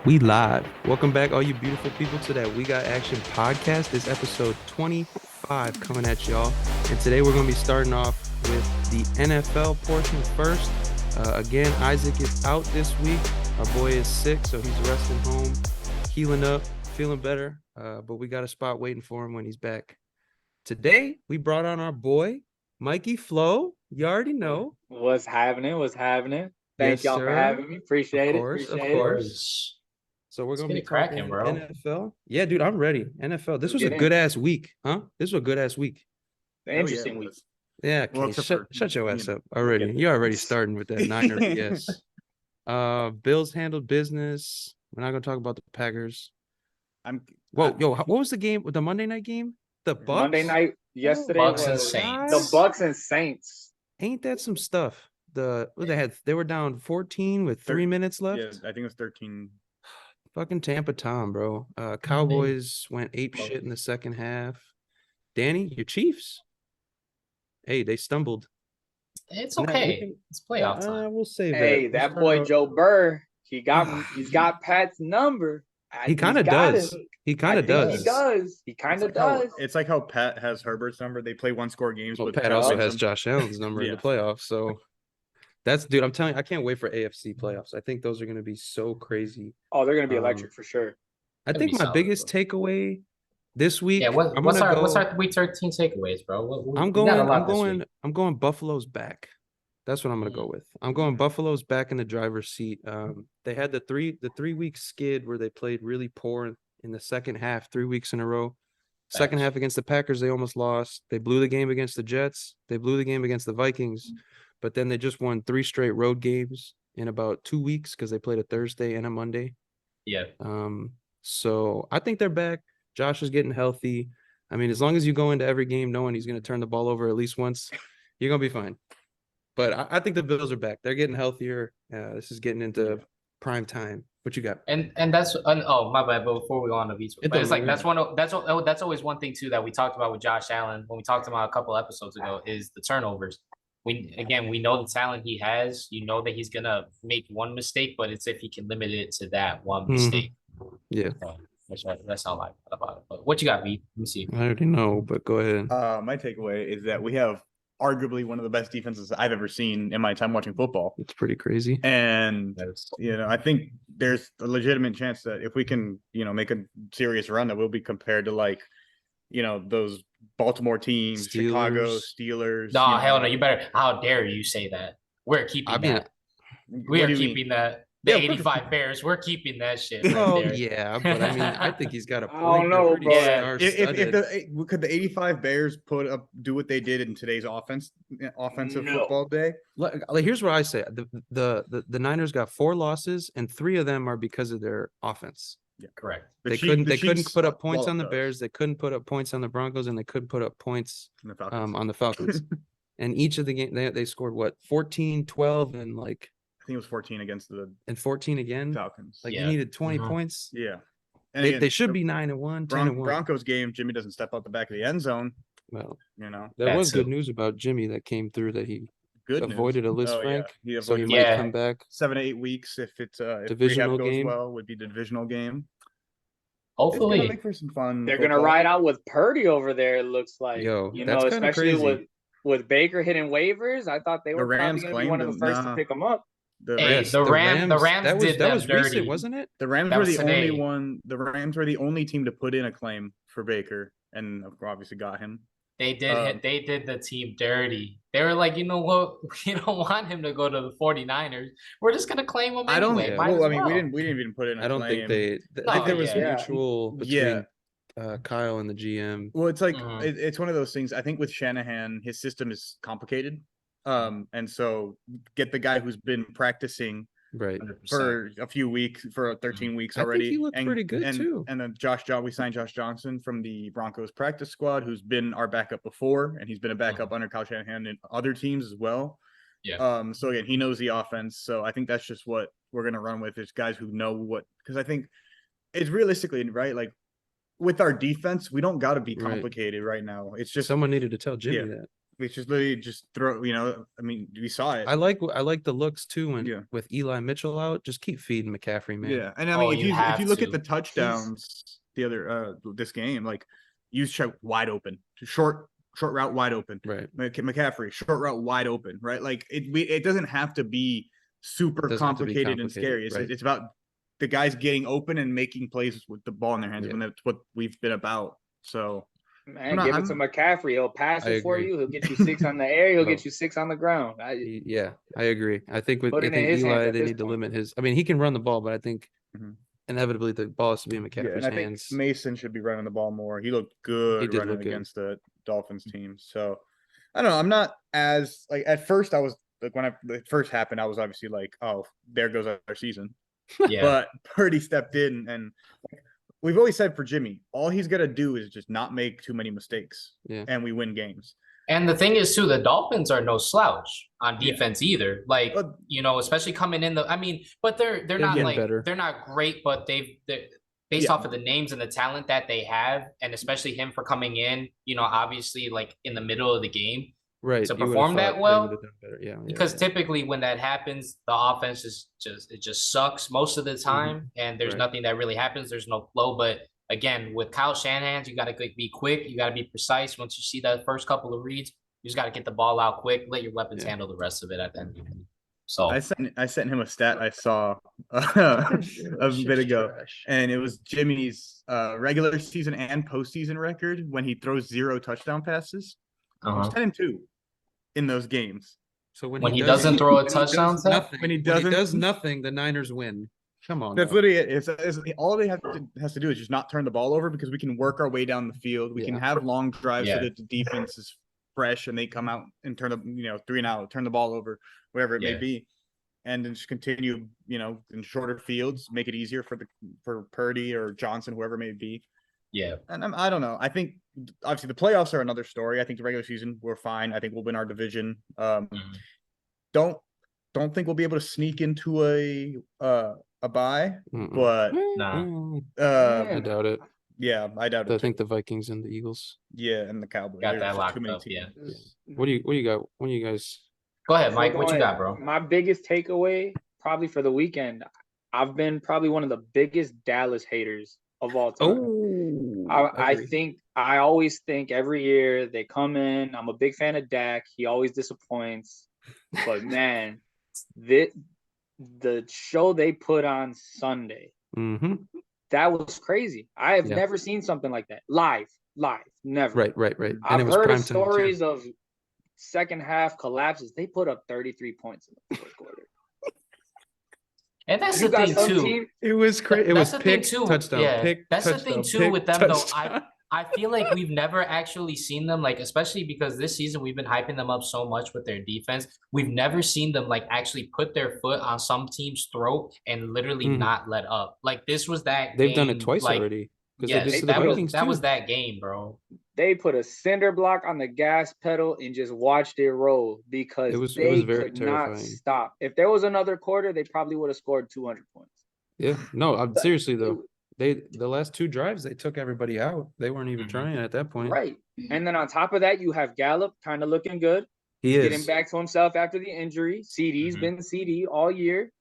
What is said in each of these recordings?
We live. Welcome back, all you beautiful people, to that We Got Action podcast. This episode 25 coming at y'all. And today we're going to be starting off with the NFL portion first. Again, Isaac is out this week. Our boy is sick, so he's resting home, healing up, feeling better. But we got a spot waiting for him when he's back. Today, we brought on our boy, Mikey Flo. You already know. What's happening? Yes, Thank y'all for sir. having me. Appreciate Of it. course. So we're Let's going to get be it cracking, talking bro. NFL. Yeah, dude, I'm ready. NFL. This Let's was a get in. good-ass week, huh? This was a good-ass week. Interesting week. Yeah, Well, okay. except Shut your ass know, up already. get You're already starting with that Niner BS. Bills handled business. We're not going to talk about the Packers. What was the game? The Monday night game? The Bucks? Monday night yesterday Bucks and was Saints. the Bucks and Saints. Ain't that some stuff? They were down 14 with 3 minutes left. Yeah, I think it was 13. Fucking Tampa Tom, bro. Cowboys went ape shit in the second half. Danny, your Chiefs. Hey, they stumbled. It's okay. It's playoff time. We'll save Hey, that. that boy Joe Burr, he's got Pat's number. He kind of does. He kind of does. He does. He kind of does. It's like how Pat has Herbert's number. They play one-score games. Well, but Pat also has Josh Allen's number in the Yeah. playoffs. So dude, I'm telling you, I can't wait for AFC playoffs. I think those are going to be so crazy. Oh, they're gonna be electric for sure. I think my biggest takeaway this week. Yeah, what's our week 13 takeaways, bro? I'm going Buffalo's back. That's what I'm going to go with. I'm going Buffalo's back in the driver's seat. They had the 3-week skid where they played really poor in the second half, 3 weeks in a row. Second half against the Packers, they almost lost. They blew the game against the Jets. They blew the game against the Vikings. But then they just won 3 straight road games in about 2 weeks because they played a Thursday and a Monday. Yeah. So I think they're back. Josh is getting healthy. I mean, as long as you go into every game knowing he's going to turn the ball over at least once, you're going to be fine. But I think the Bills are back. They're getting healthier. This is getting into prime time. What you got? And that's my bad. But before we go on to Beats, but it's like that's always one thing too that we talked about with Josh Allen when we talked about a couple episodes ago is the turnovers. We know the talent he has. You know that he's gonna make one mistake, but it's if he can limit it to that one mistake. Yeah. That's all I thought about it. But what you got, B? Let me see. I already know, but go ahead. My takeaway is that we have arguably one of the best defenses I've ever seen in my time watching football. It's pretty crazy. And, I think there's a legitimate chance that if we can, make a serious run, that we'll be compared to those Baltimore teams, Chicago Steelers. No, hell no. You better. How dare you say that? We're keeping that. We are keeping that. The 85 Bears, we're keeping that shit. Yeah, but I mean, I think he's got a point. I don't know, bro. Could the 85 Bears do what they did in today's offensive football day? Here's what I say: the Niners got 4 losses, and 3 of them are because of their offense. Yeah, correct. They couldn't put up points on the Bears. They couldn't put up points on the Broncos, and they couldn't put up points on the Falcons. And each of the games they scored 14, 12, and I think it was 14 against the 14 again. Falcons. You needed 20 points. Yeah. And they should be 9-1, 10-1. Broncos game, Jimmy doesn't step out the back of the end zone. Well, there was good news about Jimmy that came through that he avoided a list Frank. Yeah. So he might come back 7 to 8 weeks if divisional goes game. well, would be the divisional game. Hopefully, it's gonna make for some fun. They're gonna ride out with Purdy over there. It looks like especially crazy. with Baker hitting waivers. I thought they were probably gonna be one of the first to pick him up. The Rams did that was dirty, recent, wasn't it? The Rams were the only one. The Rams were the only team to put in a claim for Baker, and obviously got him. They did. They did the team dirty. They were like, you know what? We don't want him to go to the 49ers. We're just gonna claim him anyway. We didn't even put in. I don't think there was mutual between Kyle and the GM. Well, it's like it's one of those things. I think with Shanahan, his system is complicated. And so get the guy who's been practicing for a few weeks, for 13 weeks already. I think he looked pretty good too. And then we signed Josh Johnson from the Broncos practice squad, who's been our backup before, and he's been a backup under Kyle Shanahan and other teams as well. Yeah. So again, he knows the offense. So I think that's just what we're gonna run with, is guys who know because I think it's realistically right, with our defense, we don't got to be complicated right now. It's just someone needed to tell Jimmy that. Which is literally just throw, I mean, we saw it. I like the looks too, and with Eli Mitchell out, just keep feeding McCaffrey, man. Yeah, and I mean, if you look at the touchdowns this game, like Juszczyk wide open, short route wide open, right? McCaffrey short route wide open, right? Like it doesn't have to be super complicated and scary. Right. It's about the guys getting open and making plays with the ball in their hands, and that's what we've been about. So. Man, give it to McCaffrey. He'll pass it for you. He'll get you 6 on the air. He'll get you 6 on the ground. I agree. I think Eli, they need to limit his. I mean, he can run the ball, but I think inevitably the ball has to be in McCaffrey's hands. Think Mason should be running the ball more. He looked good against the Dolphins team. So I don't know. I'm not as like at first. I was like when it first happened, I was obviously like, oh, there goes our season. Yeah. But Purdy stepped in and. We've always said for Jimmy, all he's got to do is just not make too many mistakes, and we win games. And the thing is, too, the Dolphins are no slouch on defense either. Like, especially coming in but they're not like better. They're not great, but they're based off of the names and the talent that they have, and especially him for coming in, obviously like in the middle of the game. Right. To perform that well. Because typically when that happens, the offense just sucks most of the time. And there's nothing that really happens. There's no flow. But again, with Kyle Shanahan, you got to be quick. You got to be precise. Once you see that first couple of reads, you just got to get the ball out quick. Let your weapons handle the rest of it at the end of the game. So I sent him a stat I saw a bit ago, and it was Jimmy's regular season and postseason record when he throws 0 touchdown passes. It was 10-2. In those games. So when he doesn't throw a touchdown, when he does nothing, the Niners win. Come on. That's literally it. It's all they has to do is just not turn the ball over because we can work our way down the field. We can have long drives so that the defense is fresh and they come out and turn 3 and out, turn the ball over, whatever it may be. And then just continue, in shorter fields, make it easier for Purdy or Johnson, whoever it may be. Yeah. And I don't know. I think obviously the playoffs are another story. I think the regular season we're fine. I think we'll win our division. Don't think we'll be able to sneak into a bye, but I doubt it. Yeah, I doubt it. I think the Vikings and the Eagles. Yeah, and the Cowboys got that locked up. Yeah. What do you got? When you guys? Go ahead, Mike. What you got, bro? My biggest takeaway probably for the weekend. I've been probably one of the biggest Dallas haters of all time. I always think every year they come in. I'm a big fan of Dak. He always disappoints. But man, the show they put on Sunday, that was crazy. I have never seen something like that. Live, never. Right. I've heard of stories of second half collapses. They put up 33 points in the fourth quarter. And that's the thing too. It was crazy. It was pick, touchdown. Yeah, that's the thing too with them though. I feel like we've never actually seen them, like, especially because this season we've been hyping them up so much with their defense. We've never seen them like actually put their foot on some team's throat and literally not let up. Like this was that. They've done it twice already. Yeah, that was that game, bro. They put a cinder block on the gas pedal and just watched it roll because they could not stop. If there was another quarter, they probably would have scored 200 points. Yeah, no, seriously though. The last 2 drives they took everybody out. They weren't even trying at that point. Right. And then on top of that, you have Gallup kind of looking good. He is getting back to himself after the injury. CD's been CD all year.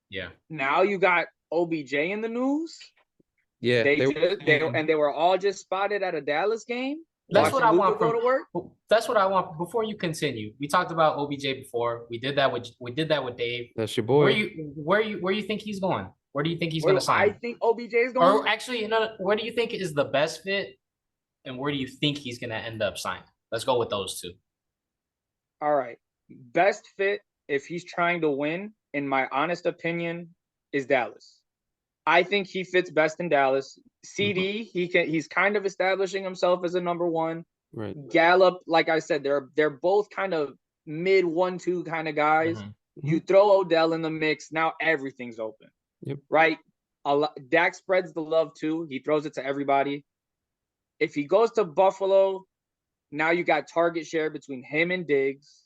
Yeah. Now you got OBJ in the news. Yeah. They were all just spotted at a Dallas game. That's what I want. Go to work. That's what I want. Before you continue, we talked about OBJ before. We did that with Dave. That's your boy. Where you think he's going? Where do you think he's going to sign? I think OBJ is going. Or actually, where do you think is the best fit, and where do you think he's going to end up signing? Let's go with those 2. All right, best fit if he's trying to win, in my honest opinion, is Dallas. I think he fits best in Dallas. CD, he's kind of establishing himself as a number 1. Right. Gallup, like I said, they're both kind of mid 1-2 kind of guys. You throw Odell in the mix, now everything's open. Yep. Right. Dak spreads the love too. He throws it to everybody. If he goes to Buffalo, now you got target share between him and Diggs.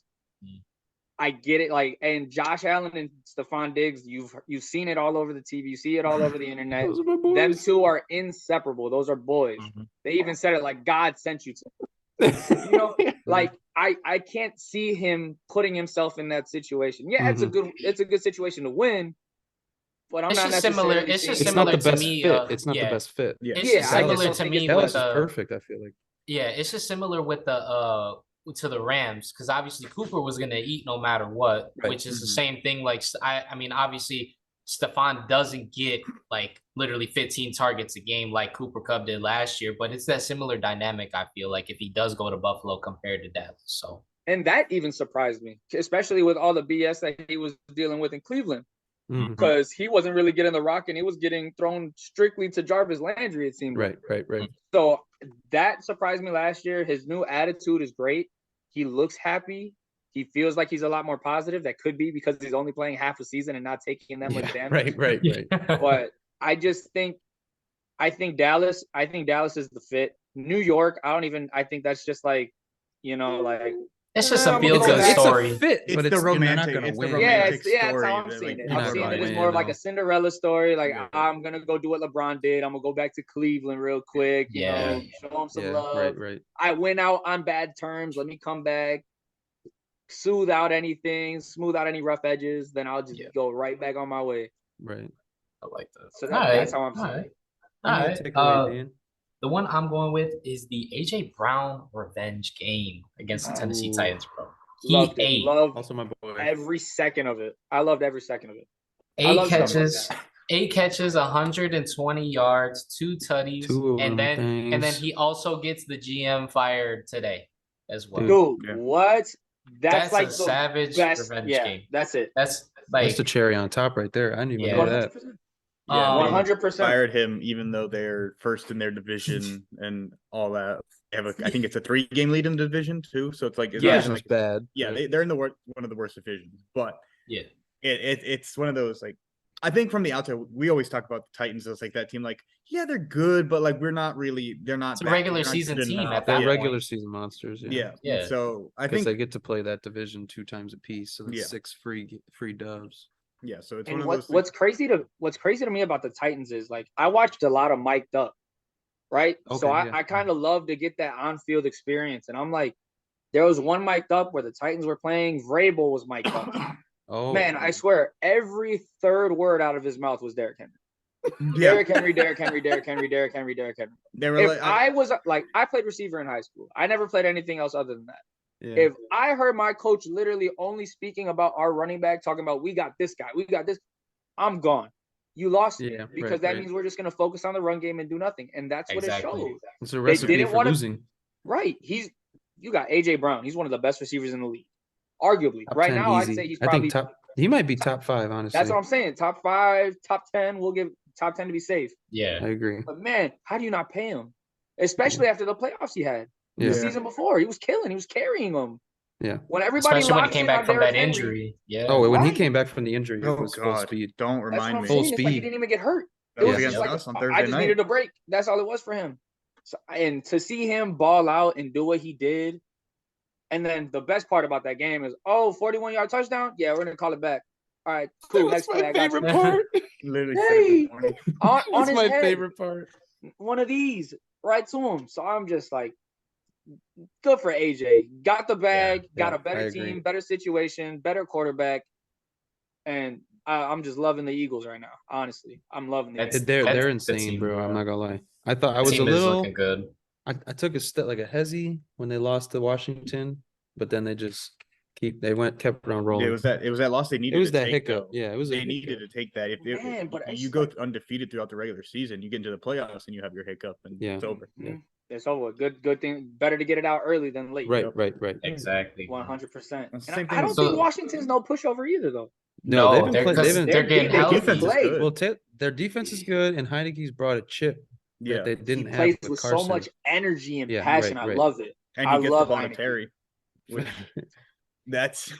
I get it. And Josh Allen and Stephon Diggs, you've seen it all over the TV. You see it all over the internet. Them 2 are inseparable. Those are boys. They even said it like God sent you to. You know, like I can't see him putting himself in that situation. Yeah, it's a good situation to win, but I'm not necessarily. It's not the best fit. It's not the best fit. Yeah, it's just similar to me. Dallas is perfect. I feel like. Yeah, it's just similar with the to the Rams, because obviously Cooper was gonna eat no matter what, which is the same thing. Like I mean, obviously Stephon doesn't get like literally 15 targets a game like Cooper Kupp did last year, but it's that similar dynamic. I feel like if he does go to Buffalo compared to Dallas, so. And that even surprised me, especially with all the BS that he was dealing with in Cleveland, because he wasn't really getting the rock and he was getting thrown strictly to Jarvis Landry, it seemed. Right. So that surprised me last year. His new attitude is great. He looks happy. He feels like he's a lot more positive. That could be because he's only playing half a season and not taking that much damage. Right. But I think Dallas is the fit. New York, I think that's just like, like. It's just a feel-good story. It's a fit, but it's the romantic. It's the romantic story. That's how I'm seeing it. I'm seeing it as more of like a Cinderella story. Like, I'm gonna go do what LeBron did. I'm gonna go back to Cleveland real quick. You know, show him some love. Right. I went out on bad terms. Let me come back, smooth out any rough edges. Then I'll just go right back on my way. Right. I like that. So that's how I'm seeing it. All right. The one I'm going with is the AJ Brown revenge game against the Tennessee Titans, bro. Loved also my boy. Every second of it. I loved every second of it. 8 catches, 120 yards, 2 tutties, and then he also gets the GM fired today as well. Dude, what? That's like a savage revenge game. That's it. That's the cherry on top right there. I didn't even know that. 100%. Fired him, even though they're first in their division and all that. I think it's a 3-game lead in the division too. So it's like it's bad. Yeah, they're in one of the worst divisions. But it's one of those, like, I think from the outside we always talk about the Titans as like that team. Like, yeah, they're good, but like they're not. It's a regular season team at that regular season monsters. Yeah. So I think they get to play that division 2 times a piece. So that's 6 free dubs. Yeah, so it's what's crazy to me about the Titans is, like, I watched a lot of Mic'd Up, right? Okay, so I kind of love to get that on-field experience, and I'm like, there was one Mic'd Up where the Titans were playing. Vrabel was Mic'd Up. Man, I swear, every third word out of his mouth was Derrick Henry. Derrick Henry. I played receiver in high school. I never played anything else other than that. Yeah. If I heard my coach literally only speaking about our running back, talking about we got this guy, I'm gone. You lost because that means we're just going to focus on the run game and do nothing. And that's what it shows. It's a recipe for losing. Right. You got AJ Brown. He's one of the best receivers in the league. Arguably. Right now, I'd say he's probably he might be top 5, honestly. That's what I'm saying. Top 5, top 10. We'll give top 10 to be safe. Yeah. I agree. But man, how do you not pay him? Especially after the playoffs he had. The season before, he was killing. He was carrying them. Yeah. When everybody, especially when he came back from that injury. Yeah. Oh, when he came back from the injury, it was full speed. Don't remind me. Full speed. Like he didn't even get hurt. It was against us on Thursday night. I just needed a break. That's all it was for him. So, and to see him ball out and do what he did, and then the best part about that game is, 41-yard touchdown. Yeah, we're gonna call it back. All right, cool. That's my favorite part. Literally, on his my head, favorite part. One of these right to him. So I'm just like, good for AJ. Got the bag, got a better team, better situation, better quarterback, and I'm just loving the Eagles right now. Honestly, I'm loving them. They're insane, bro. I'm not gonna lie. I thought I was a little looking good. I took a step like a hezzy when they lost to Washington, but then they just kept on rolling. It was that loss they needed. It was that hiccup. Yeah, it was. They needed to take that. If you go undefeated throughout the regular season, you get into the playoffs and you have your hiccup, and it's over. Yeah. It's over. Good thing. Better to get it out early than late. Right. Exactly. 100%. I don't think Washington's no pushover either, though. No, they're getting healthy. Well, their defense is good, and Heineke's brought a chip. Yeah, they didn't have. Plays with so much energy and passion. I love it. And he gets the ball to Terry. That's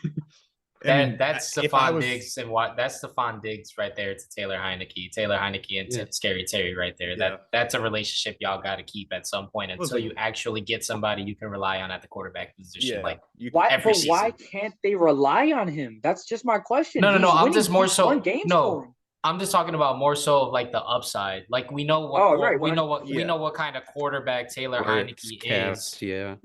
Stephon Diggs and that's Stephon Diggs right there to Taylor Heineke and Scary Terry right there. That's a relationship y'all got to keep at some point until you actually get somebody you can rely on at the quarterback position. Why can't they rely on him? That's just my question. No. I'm just more so I'm just talking about more so of like the upside. Like we know what we know what kind of quarterback Taylor Heineke is. Yeah.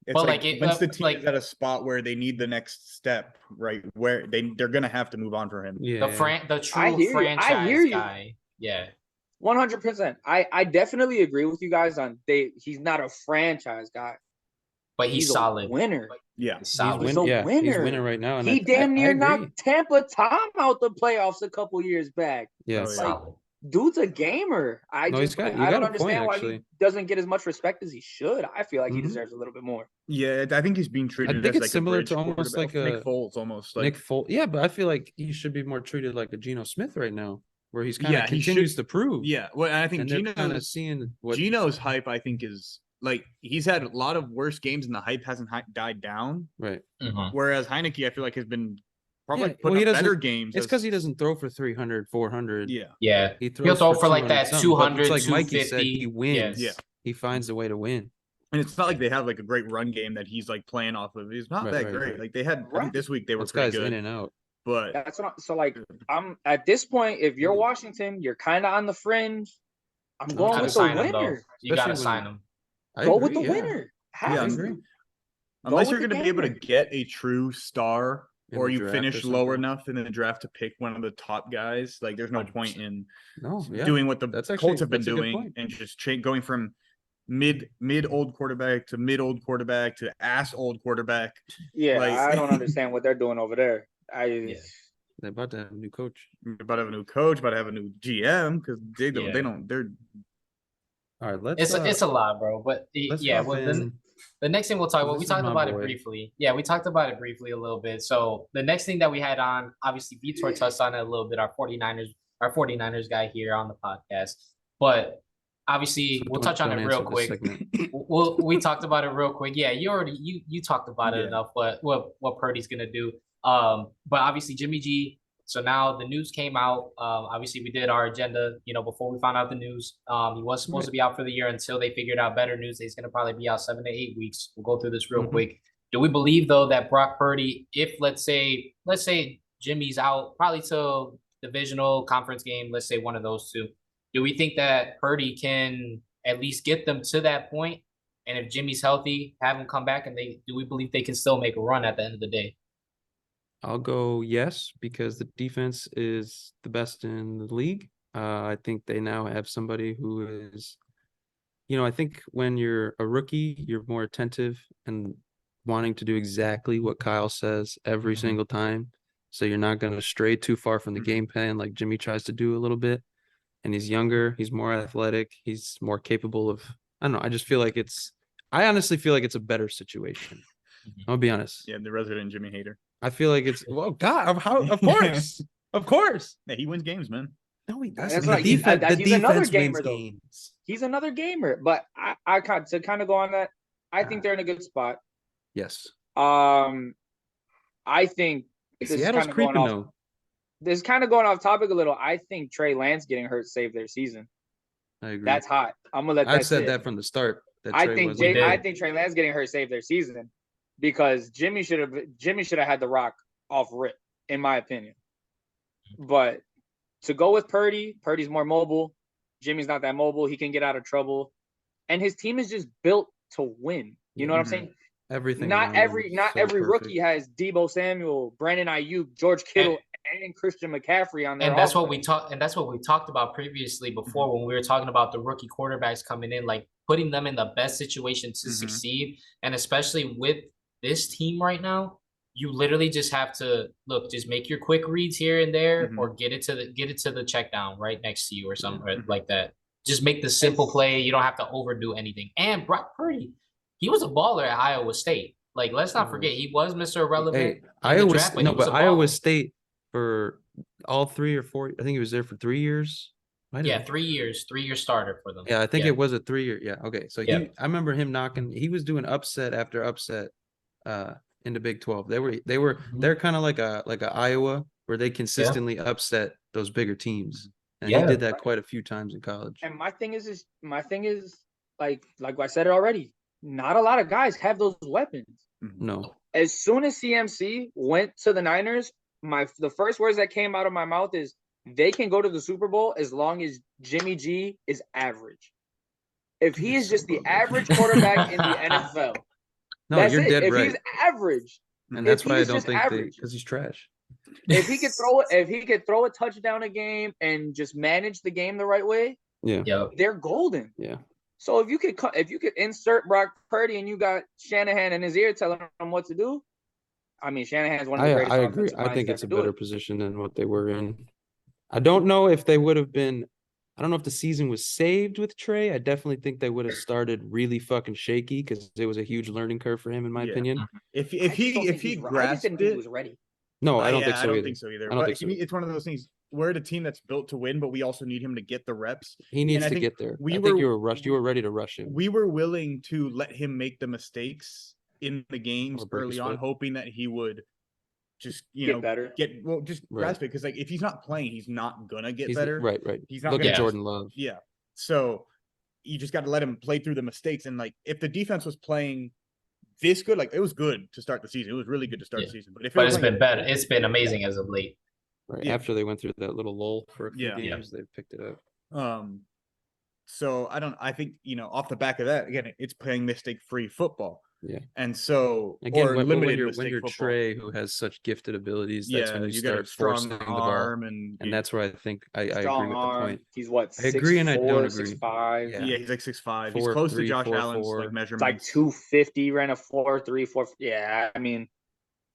It's but like once the team is at a spot where they need the next step, right? Where they're gonna have to move on for him. Yeah. The true franchise guy. Yeah. 100%. I definitely agree with you guys on he's not a franchise guy. But he's solid. A winner. Yeah. He's a winner. He's winning right now. And he damn near knocked Tampa Tom out the playoffs a couple years back. Yeah. Dude's a gamer. I don't understand why he doesn't get as much respect as he should. I feel like he deserves a little bit more. Yeah, I think he's being treated it's like similar to almost like a Nick Foles, almost like Nick Foles. Yeah, but I feel like he should be more treated like a Geno Smith right now, where he's kind of continues to prove. Yeah, well, I think Geno's hype, I think, is like he's had a lot of worse games and the hype hasn't died down. Right. Whereas Heineke, I feel like, has been probably putting up better games. It's because he doesn't throw for 300, 400. Yeah. He'll throw for like that 200, it's like Mikey said, he wins. Yeah. He finds a way to win. And it's not like they have like a great run game that he's like playing off of. He's not that great. Right. Like they had I think this week they were pretty good. In and out. But that's what so like I'm at this point, if you're Washington, you're kind of on the fringe. I'm going with the winner. You gotta sign him. Go with the winner. I agree. Unless you're going to be able to get a true star or you finish low enough in the draft to pick one of the top guys, like there's no point in doing what the Colts have been doing and just going from mid old quarterback to mid old quarterback to ass old quarterback. Yeah, I don't understand what they're doing over there. They're about to have a new coach. About to have a new coach, about to have a new GM because they're all right, let's. It's a lot, bro. But the next thing we'll talk about, we talked about it briefly. Yeah, we talked about it briefly a little bit. So the next thing that we had on, obviously, Vitor touched on it a little bit. Our 49ers guy here on the podcast. But obviously, we'll touch on it real quick. We talked about it real quick. Yeah, you talked about it enough. But what Purdy's gonna do. But obviously, Jimmy G. So now the news came out. Obviously, we did our agenda, before we found out the news. He was supposed to be out for the year until they figured out better news. He's going to probably be out 7 to 8 weeks. We'll go through this real quick. Do we believe, though, that Brock Purdy, if let's say Jimmy's out, probably till divisional conference game, let's say one of those two, do we think that Purdy can at least get them to that point? And if Jimmy's healthy, have him come back, and do we believe they can still make a run at the end of the day? I'll go yes, because the defense is the best in the league. I think they now have somebody who is, I think when you're a rookie, you're more attentive and wanting to do exactly what Kyle says every single time. So you're not going to stray too far from the game plan like Jimmy tries to do a little bit. And he's younger. He's more athletic. He's more capable of, I don't know. I honestly feel like it's a better situation. I'll be honest. Yeah, the resident Jimmy hater. I feel like it's of course, of course. Yeah, he wins games, man. No, he doesn't. That's right. He's another gamer, though. He's another gamer. But I to kind of go on that, I think they're in a good spot. Yes. I think this is kind of going off. This is kind of going off topic a little. I think Trey Lance getting hurt saved their season. I agree. That's hot. I'm gonna let that. I've said that from the start. I think Trey Lance getting hurt saved their season. Because Jimmy should have had the rock off rip, in my opinion. But to go with Purdy's more mobile. Jimmy's not that mobile. He can get out of trouble, and his team is just built to win. You know what I'm saying? Everything. Not every rookie has Deebo Samuel, Brandon Ayuk, George Kittle, and Christian McCaffrey on their. And that's what we talked about previously before when we were talking about the rookie quarterbacks coming in, like putting them in the best situation to succeed, and especially with this team right now, you literally just have to just make your quick reads here and there, or get it to the check down right next to you or something like that. Just make the simple play. You don't have to overdo anything. And Brock Purdy, he was a baller at Iowa State. Like, let's not forget, he was Mr. Irrelevant. Iowa State for all 3 or 4. I think he was there for 3 years. 3 years. 3-year starter for them. Yeah, I think it was a 3-year. Yeah. Okay. So I remember him knocking. He was doing upset after upset. In the Big 12, they're kind of like a Iowa where they consistently upset those bigger teams, and he did that quite a few times in college. And my thing is like I said it already. Not a lot of guys have those weapons. No. As soon as CMC went to the Niners, the first words that came out of my mouth is they can go to the Super Bowl as long as Jimmy G is average. If he is just the average quarterback in the NFL, no, you're it. dead If right. he's average, and that's why I don't think because he's trash. If he could throw a touchdown a game and just manage the game the right way, they're golden. Yeah. So if you could insert Brock Purdy and you got Shanahan in his ear telling him what to do, I mean Shanahan's one of the greatest. I agree. I think it's a better position than what they were in. I don't know if they would have been. I don't know if the season was saved with Trey. I definitely think they would have started really fucking shaky because it was a huge learning curve for him, in my opinion. If he grasped it, he was ready. No, I don't think so. I don't either. think so either. I don't think so. It's one of those things. We're the team that's built to win, but we also need him to get the reps. He needs to get there. I think you were rushed. You were ready to rush him. We were willing to let him make the mistakes in the games early on, hoping that he would just get better. Grasp it, because like if he's not playing, he's not gonna get better. Right. He's not. Look at Jordan Love. Yeah. So you just got to let him play through the mistakes, and like if the defense was playing this good, like it was good to start the season. It was really good to start the season. But it's been better. It's been amazing as of late. Right. After they went through that little lull for a few games, they picked it up. So I think, off the back of that, again, it's playing mistake-free football. Yeah. And so again, when you're Trey, who has such gifted abilities, that's when you start forcing the bar. And that's where I think I agree with the point. He's what? I agree and I don't agree. 6'5". Yeah, he's like 6'5". He's close to Josh Allen's like measurements. Like 250, ran a 4.34. Yeah, I mean,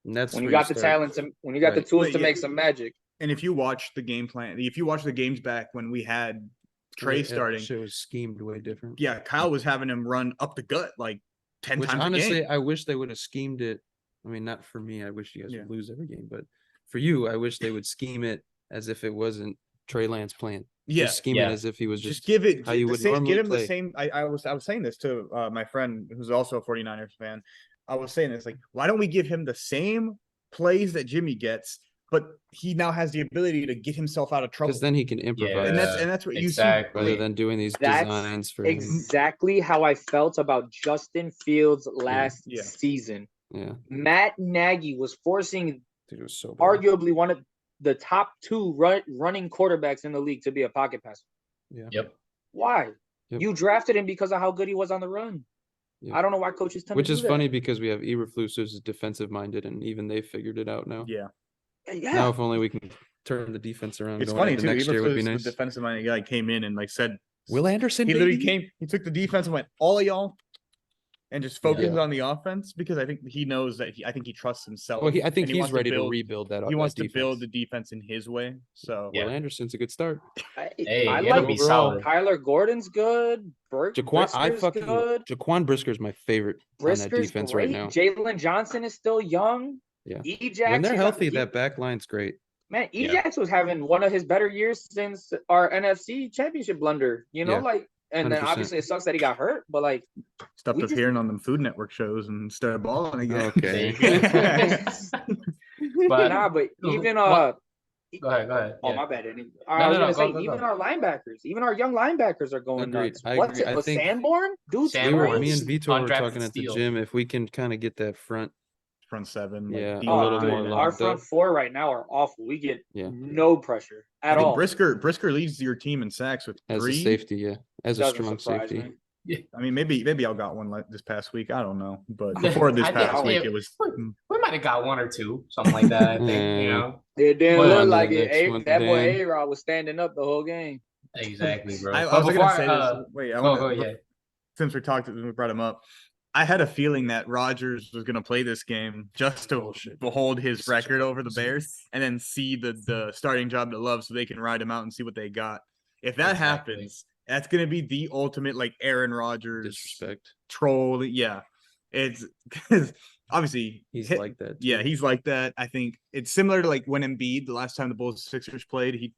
that's when you got the talent when you got the tools to make some magic. And if you watch the game plan, if you watch the games back when we had Trey starting, it was schemed way different. Yeah, Kyle was having him run up the gut like 10 times honestly, a game. I wish they would have schemed it. I mean, not for me. I wish you guys would lose every game, but for you, I wish they would scheme it as if it wasn't Trey Lance playing. Yeah, just scheme it as if he was just give it how you would normally get him play. the same. I was saying this to my friend who's also a 49ers fan. I was saying this, like, why don't we give him the same plays that Jimmy gets, but he now has the ability to get himself out of trouble. Because then he can improvise. And that's what you see. Rather than doing these designs for exactly how I felt about Justin Fields last season. Yeah. Matt Nagy was forcing arguably one of the top two running quarterbacks in the league to be a pocket passer. Yeah. Yep. Why? Yep. You drafted him because of how good he was on the run. Yep. I don't know why coaches tell me to do that. Which is funny because we have Eberflus who's defensive minded, and even they figured it out now. Yeah. Now if only we can turn the defense around. It's funny too. Next year would be nice. The defensive minded guy came in and like said, Will Anderson. He literally came. He took the defense and went, all of y'all, and just focused on the offense, because I think he knows that I think he trusts himself. Well, I think he's ready to rebuild that. He wants to build the defense in his way. So Will Anderson's a good start. I like Kyler Gordon's good. Jaquan Brisker's my favorite on that defense right now. Jalen Johnson is still young. Yeah. When they're healthy, that back line's great. Man, Ejax was having one of his better years since our NFC championship blunder. And 100%. Then obviously it sucks that he got hurt, but like stopped appearing on them Food Network shows and started balling again. Okay. but even Go ahead. Oh, my bad. I was gonna say even our linebackers, even our young linebackers are going nuts. What's it? Sanborn? Dude, me and Vitor were talking at the gym. If we can kind of get that front seven, be a little more our front four right now are awful. We get no pressure at all. Brisker leads your team in sacks with 3 as a safety, as a strong safety. Me. Yeah, I mean maybe I got one like this past week. I don't know, but before this past week it was. We might have got 1 or 2, something like that. I think it didn't look like it. That boy A-Rod was standing up the whole game. Exactly, bro. I was gonna say this. Wait, since we brought him up. I had a feeling that Rodgers was going to play this game just to behold his record over the Bears and then see the starting job to Love so they can ride him out and see what they got. If that happens, that's going to be the ultimate like Aaron Rodgers disrespect troll. Yeah, it's because obviously he's like that. Yeah, he's like that. I think it's similar to like when Embiid, the last time the Bulls Sixers played, he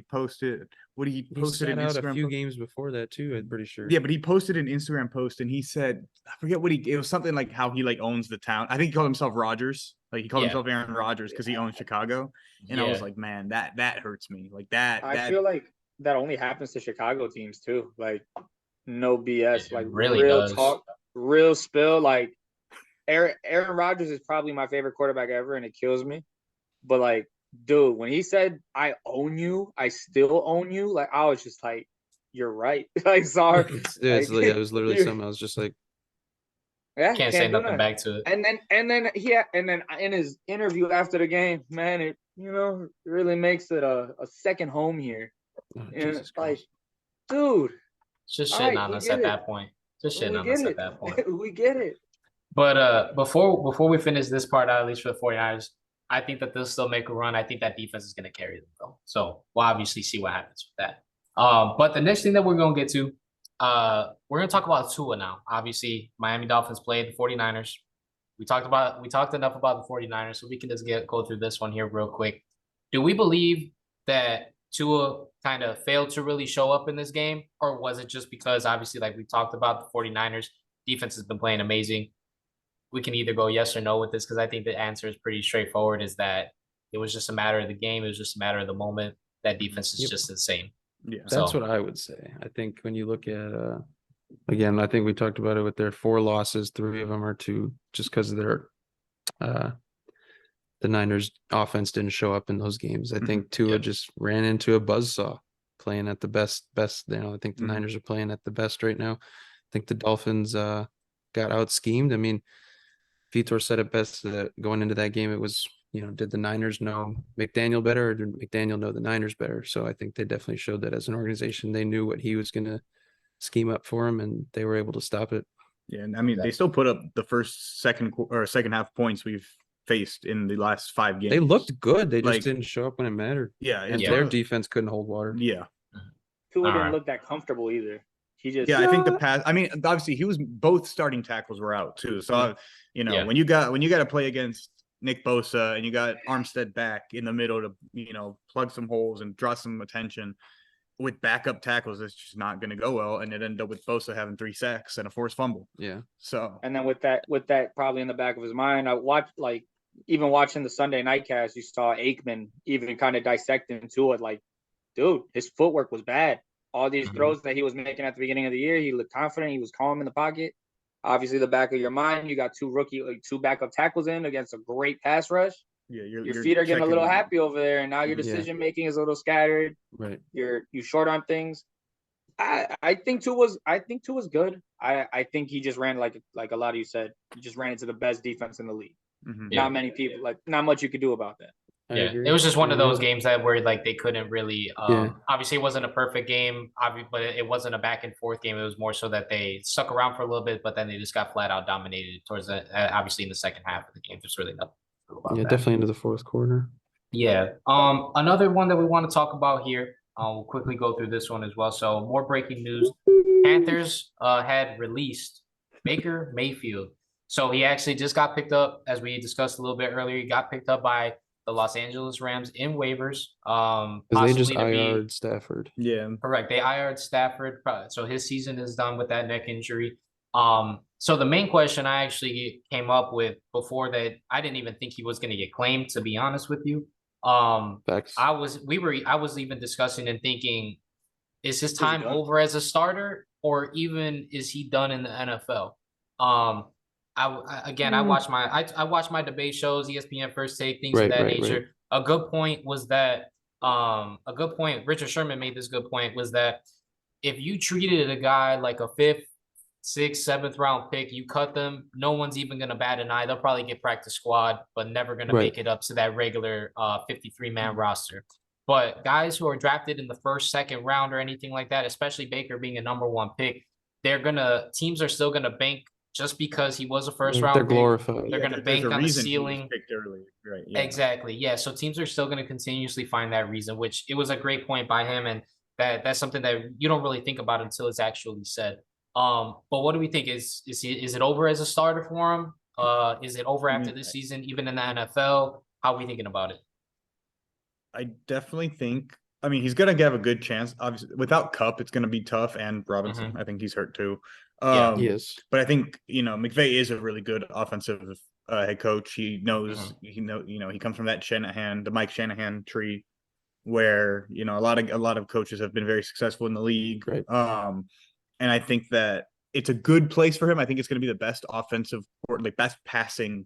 posted he posted an Instagram a few games before that too. I'm pretty sure. Yeah, but he posted an Instagram post and he said, I forget what it was something like how he like owns the town. I think he called himself Rodgers. Like he called himself Aaron Rodgers because he owns Chicago. And I was like, man, that hurts me. Like that. I feel like that only happens to Chicago teams too. Like no BS. Like really real talk, real spill. Like Aaron Rodgers is probably my favorite quarterback ever, and it kills me. But like dude, when he said, "I own you, I still own you," like I was just like, "You're right." Like, sorry, it was literally something. I was just like, yeah, Can't say can't do nothing nothing. back to it. And then in his interview after the game, man, it really makes it a second home here. oh, And Jesus like, Christ. dude, It's just all shitting right, on we us get at it. that point. Just shitting We on get us at it. that point. We get it. But before we finish this part out, at least for the 49ers, I think that they'll still make a run. I think that defense is going to carry them, though. So we'll obviously see what happens with that. But the next thing that we're going to get to, we're going to talk about Tua now. Obviously, Miami Dolphins played the 49ers. We talked enough about the 49ers, so we can just go through this one here real quick. Do we believe that Tua kind of failed to really show up in this game, or was it just because obviously, like we talked about, the 49ers defense has been playing amazing? We can either go yes or no with this, because I think the answer is pretty straightforward, is that it was just a matter of the game. It was just a matter of the moment. That defense is just insane. Yeah, That's what I would say. I think when you look at again, I think we talked about it with their 4 losses, 3 of them are to just because of their the Niners offense didn't show up in those games. I think Tua just ran into a buzzsaw playing at the best. I think the Niners are playing at the best right now. I think the Dolphins got out schemed. I mean, Vitor said it best that going into that game, it was, did the Niners know McDaniel better, or did McDaniel know the Niners better? So I think they definitely showed that as an organization. They knew what he was going to scheme up for him, and they were able to stop it. Yeah, and I mean, they still put up the second half points we've faced in the last 5 games. They looked good. They just didn't show up when it mattered. Yeah, and their defense couldn't hold water. Yeah. Tua didn't look that comfortable either. He just I think the pass. I mean, obviously, both starting tackles were out too. So when you got to play against Nick Bosa and you got Armstead back in the middle to plug some holes and draw some attention with backup tackles, it's just not going to go well. And it ended up with Bosa having 3 sacks and a forced fumble. Yeah. So and then with that probably in the back of his mind, I watched even watching the Sunday night cast, you saw Aikman even kind of dissecting Tua like, dude, his footwork was bad. All these throws that he was making at the beginning of the year, he looked confident. He was calm in the pocket. Obviously, the back of your mind, you got 2 backup tackles in against a great pass rush. Yeah, your feet are getting a little happy over there, and now your decision making is a little scattered. Right. You short on things. I think Tua's good. I think he just ran like a lot of you said. He just ran into the best defense in the league. Not many people not much you could do about that. Yeah, it was just one of those games that where they couldn't really. Obviously, it wasn't a perfect game, but it wasn't a back and forth game. It was more so that they stuck around for a little bit, but then they just got flat out dominated towards obviously in the second half of the game. There's really nothing about that. Definitely into the fourth quarter. Yeah. Another one that we want to talk about here. We'll quickly go through this one as well. So more breaking news: Panthers had released Baker Mayfield. So he actually just got picked up, as we discussed a little bit earlier. He got picked up by the Los Angeles Rams in waivers. They just IR'd Stafford. Yeah, correct. They IR'd Stafford, so his season is done with that neck injury. So the main question I actually came up with before that, I didn't even think he was going to get claimed, to be honest with you. I was even discussing and thinking, is his time over as a starter, or even is he done in the NFL? I watch my debate shows, ESPN First Take, things of that nature. Right. A good point was that Richard Sherman made this good point, was that if you treated a guy like a 5th, 6th, 7th round pick, you cut them, no one's even gonna bat an eye. They'll probably get practice squad, but never gonna make it up to that regular 53-man roster. But guys who are drafted in the 1st, 2nd round or anything like that, especially Baker being a number 1 pick, teams are still gonna bank. Just because he was a 1st round, they're glorified. They're going to bank on the ceiling. Picked early. Right. Yeah. Exactly. Yeah. So teams are still going to continuously find that reason, which it was a great point by him, and that's something that you don't really think about until it's actually said. But what do we think? Is it over as a starter for him? Is it over after this season, even in the NFL? How are we thinking about it? I definitely think. I mean, he's going to have a good chance. Obviously, without Kupp, it's going to be tough, and Robinson. I think he's hurt too. Yes. But I think McVay is a really good offensive head coach. He knows he comes from the Mike Shanahan tree, where a lot of coaches have been very successful in the league. Right. And I think that it's a good place for him. I think it's going to be the best offensive or best passing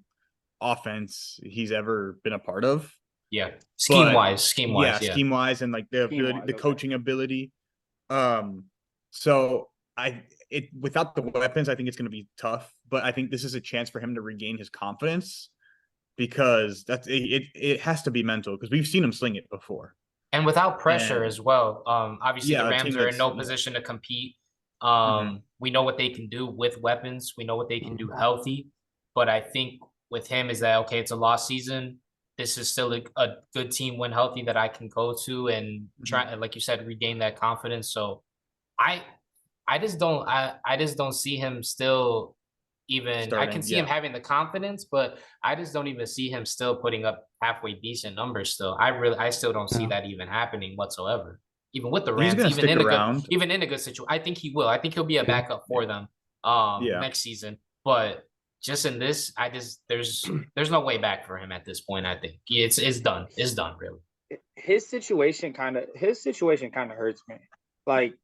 offense he's ever been a part of. Yeah. Scheme wise. Yeah, scheme wise, and like the ability, the coaching ability. So without the weapons, I think it's going to be tough. But I think this is a chance for him to regain his confidence, because it has to be mental, because we've seen him sling it before. And without pressure as well. Obviously the Rams are in no position to compete. We know what they can do with weapons. We know what they can do healthy. But I think with him is that, okay, it's a lost season. This is still a good team when healthy that I can go to and try, like you said, regain that confidence. So I just don't see him still even starting. I can see him having the confidence, but I just don't even see him still putting up halfway decent numbers still. I still don't see that even happening whatsoever. Even with the Rams, even in a good situation. I think he will. I think he'll be a backup for them next season. But just in this, there's no way back for him at this point. I think it's done. It's done, really. His situation kind of hurts me. Like,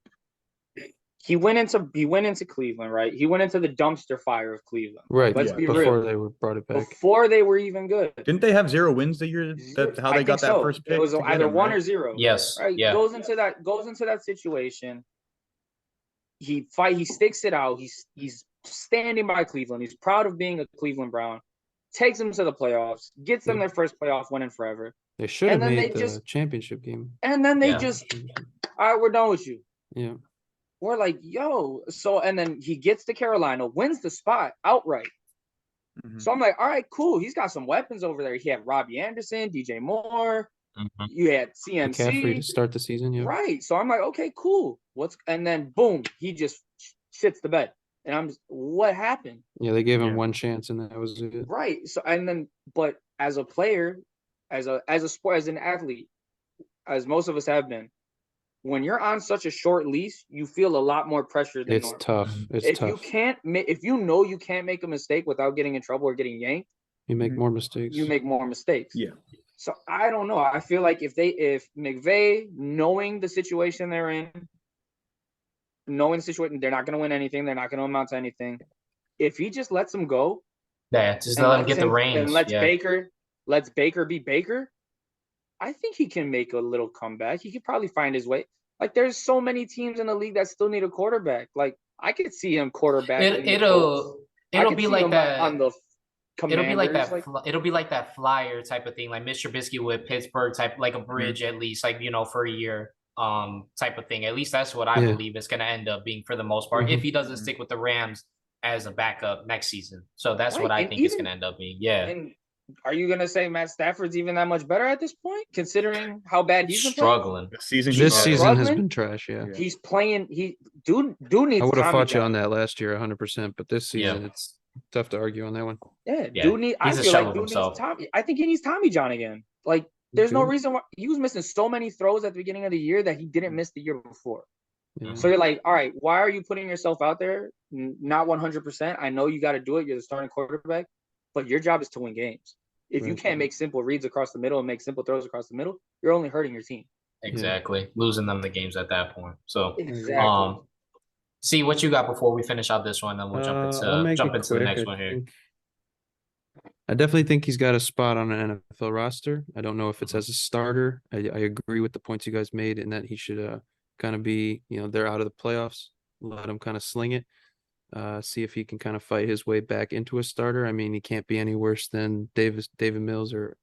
he went into Cleveland, right? He went into the dumpster fire of Cleveland. Right. Let's be real. Before they brought it back. Before they were even good. Didn't they have 0 wins the year how they got that first pick? It was either 1 or 0. Yes. Right. Yeah. Goes into that situation. He sticks it out. He's standing by Cleveland. He's proud of being a Cleveland Brown. Takes them to the playoffs. Gets them their first playoff win in forever. They should have made the championship game. And then they all right, we're done with you. Yeah. We're like, yo. So, and then he gets to Carolina, wins the spot outright. So I'm like, all right, cool. He's got some weapons over there. He had Robbie Anderson, DJ Moore. You had CMC. McCaffrey to start the season, yeah. Right. So I'm like, okay, cool. And then boom, he just shits the bed. And I'm just, what happened? Yeah, they gave him one chance, and that was it. Right. So, and then, but as a player, as a sport, as an athlete, as most of us have been, when you're on such a short leash, you feel a lot more pressure than normal. Tough. It's tough. If you know you can't make a mistake without getting in trouble or getting yanked, you make more mistakes. Yeah. So I don't know. I feel like if McVay, knowing the situation they're in, they're not going to win anything. They're not going to amount to anything. If he just lets them go, just let him get the reins, and lets Baker be Baker, I think he can make a little comeback. He could probably find his way. Like, there's so many teams in the league that still need a quarterback. Like, I could see him quarterback. It'll be like that on the Commanders. It'll be like that flyer type of thing, like Mr. Trubisky with Pittsburgh type, like a bridge at least, like, for a year type of thing. At least that's what I believe it's going to end up being for the most part, if he doesn't stick with the Rams as a backup next season. So that's what I think it's going to end up being. Yeah. And are you going to say Matt Stafford's even that much better at this point, considering how bad he's been struggling? This season has been trash, He's playing. Dude needs. I would have fought you on that last year 100%, but this season it's tough to argue on that one. Yeah. I feel like dude needs Tommy. I think he needs Tommy John again. Like, there's no reason why he was missing so many throws at the beginning of the year that he didn't miss the year before. Yeah. So you're like, all right, why are you putting yourself out there? Not 100%. I know you got to do it. You're the starting quarterback, but your job is to win games. If you can't make simple reads across the middle and make simple throws across the middle, you're only hurting your team. Exactly. Losing them the games at that point. So, see what you got before we finish out this one, then we'll jump into the next one here. I definitely think he's got a spot on an NFL roster. I don't know if it's as a starter. I agree with the points you guys made in that he should kind of be, they're out of the playoffs. Let him kind of sling it. See if he can kind of fight his way back into a starter. I mean, he can't be any worse than David Mills or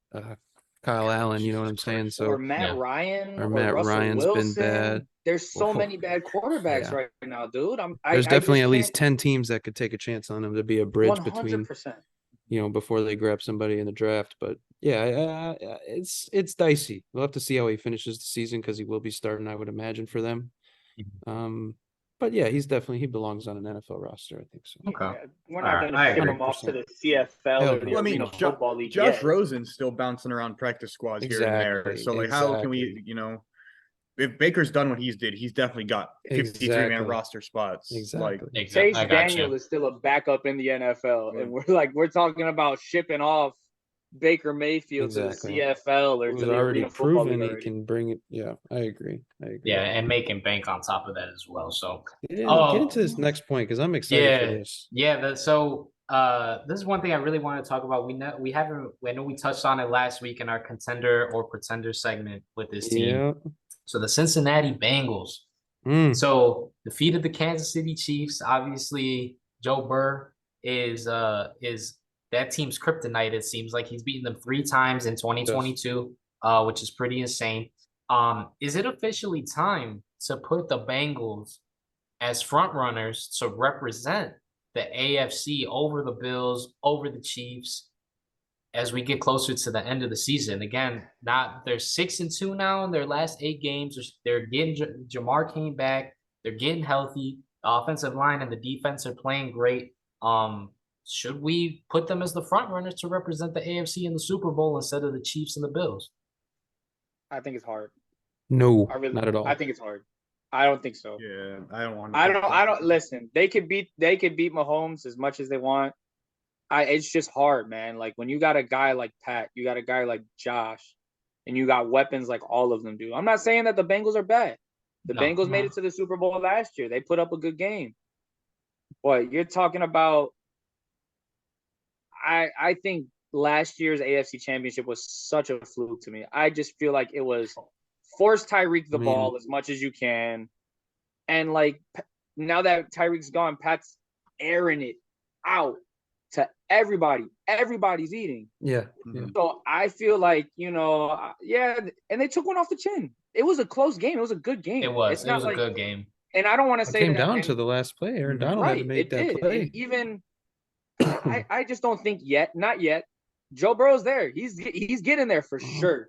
Kyle Allen. You know what I'm saying? So or Matt Ryan or Matt Russell Ryan's Wilson. Been bad. There's so many bad quarterbacks right now, dude. There's definitely at least 10 teams that could take a chance on him to be a bridge 100%. between, before they grab somebody in the draft. But yeah, it's dicey. We'll have to see how he finishes the season because he will be starting, I would imagine, for them. But yeah, he belongs on an NFL roster, I think so. Okay. Yeah, we're not going to ship him off to the CFL or the football league. Josh Rosen's still bouncing around practice squads here and there. So how can we, if Baker's done what he's definitely got 53-man roster spots. Exactly. Chase Daniel is still a backup in the NFL, and we're talking about shipping off Baker Mayfield to the CFL or to the already proven he can bring it. Yeah, I agree. Yeah, and making bank on top of that as well. So get into this next point because I'm excited for this. Yeah. So This is one thing I really want to talk about. I know we touched on it last week in our contender or pretender segment with this team. So the Cincinnati Bengals. So defeated the Kansas City Chiefs. Obviously, Joe Burr is that team's kryptonite. It seems like he's beaten them 3 times in 2022, which is pretty insane. Is it officially time to put the Bengals as front runners to represent the AFC over the Bills, over the Chiefs, as we get closer to the end of the season? Again, they're 6-2 now in their last 8 games. They're getting Jamar came back. They're getting healthy. The offensive line and the defense are playing great. Should we put them as the front runners to represent the AFC in the Super Bowl instead of the Chiefs and the Bills? I think it's hard. No, not at all. I think it's hard. I don't think so. Yeah, I don't want to. I don't listen. They could beat Mahomes as much as they want. It's just hard, man. Like when you got a guy like Pat, you got a guy like Josh, and you got weapons like all of them do. I'm not saying that the Bengals are bad. The Bengals made it to the Super Bowl last year. They put up a good game. But you're talking about I think last year's AFC Championship was such a fluke to me. I just feel like it was force Tyreek the ball as much as you can. And like now that Tyreek's gone, Pat's airing it out to everybody. Everybody's eating. Yeah. So I feel like, and they took one off the chin. It was a close game. It was a good game. It was a good game. And I don't want to say it came down to the last play. Aaron Donald had to make that play. And even I just don't think not yet. Joe Burrow's there. He's getting there for sure.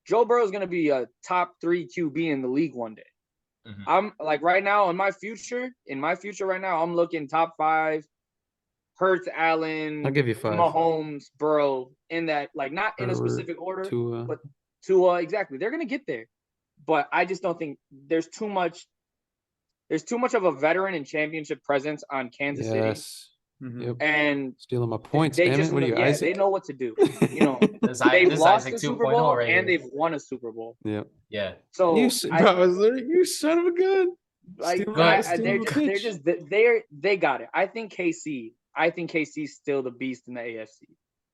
Joe Burrow's going to be a top 3 QB in the league one day. I'm like right now in my future right now, I'm looking top 5. Hurts, Allen, I'll give you 5. Mahomes, Burrow, in that, like not in a specific order, but Tua, exactly. They're gonna get there. But I just don't think there's too much of a veteran and championship presence on Kansas City. Yep. And stealing my points. They damn just it. What are you, Isaac? They know what to do. They've lost the Super Bowl and they've won a Super Bowl. Yeah. So you son of a gun. Like they got it. I think KC's still the beast in the AFC.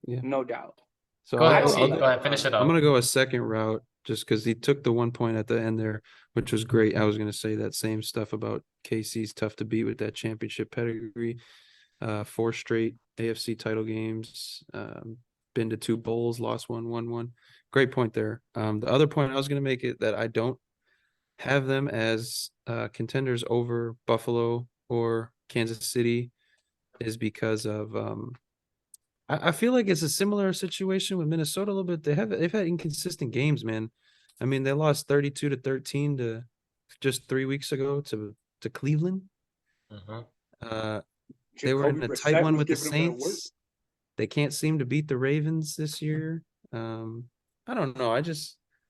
Yeah. No doubt. So go ahead, finish it up. I'm gonna go a second route just because he took the 1 point at the end there, which was great. I was gonna say that same stuff about KC's tough to beat with that championship pedigree. 4 straight AFC title games, been to 2 bowls, lost 1, won 1. Great point there. The other point I was going to make it that I don't have them as contenders over Buffalo or Kansas City is because of I feel like it's a similar situation with Minnesota a little bit. They've had inconsistent games, man. I mean, they lost 32-13 to just 3 weeks ago to Cleveland. They were in a tight one with the Saints. They can't seem to beat the Ravens this year. I don't know.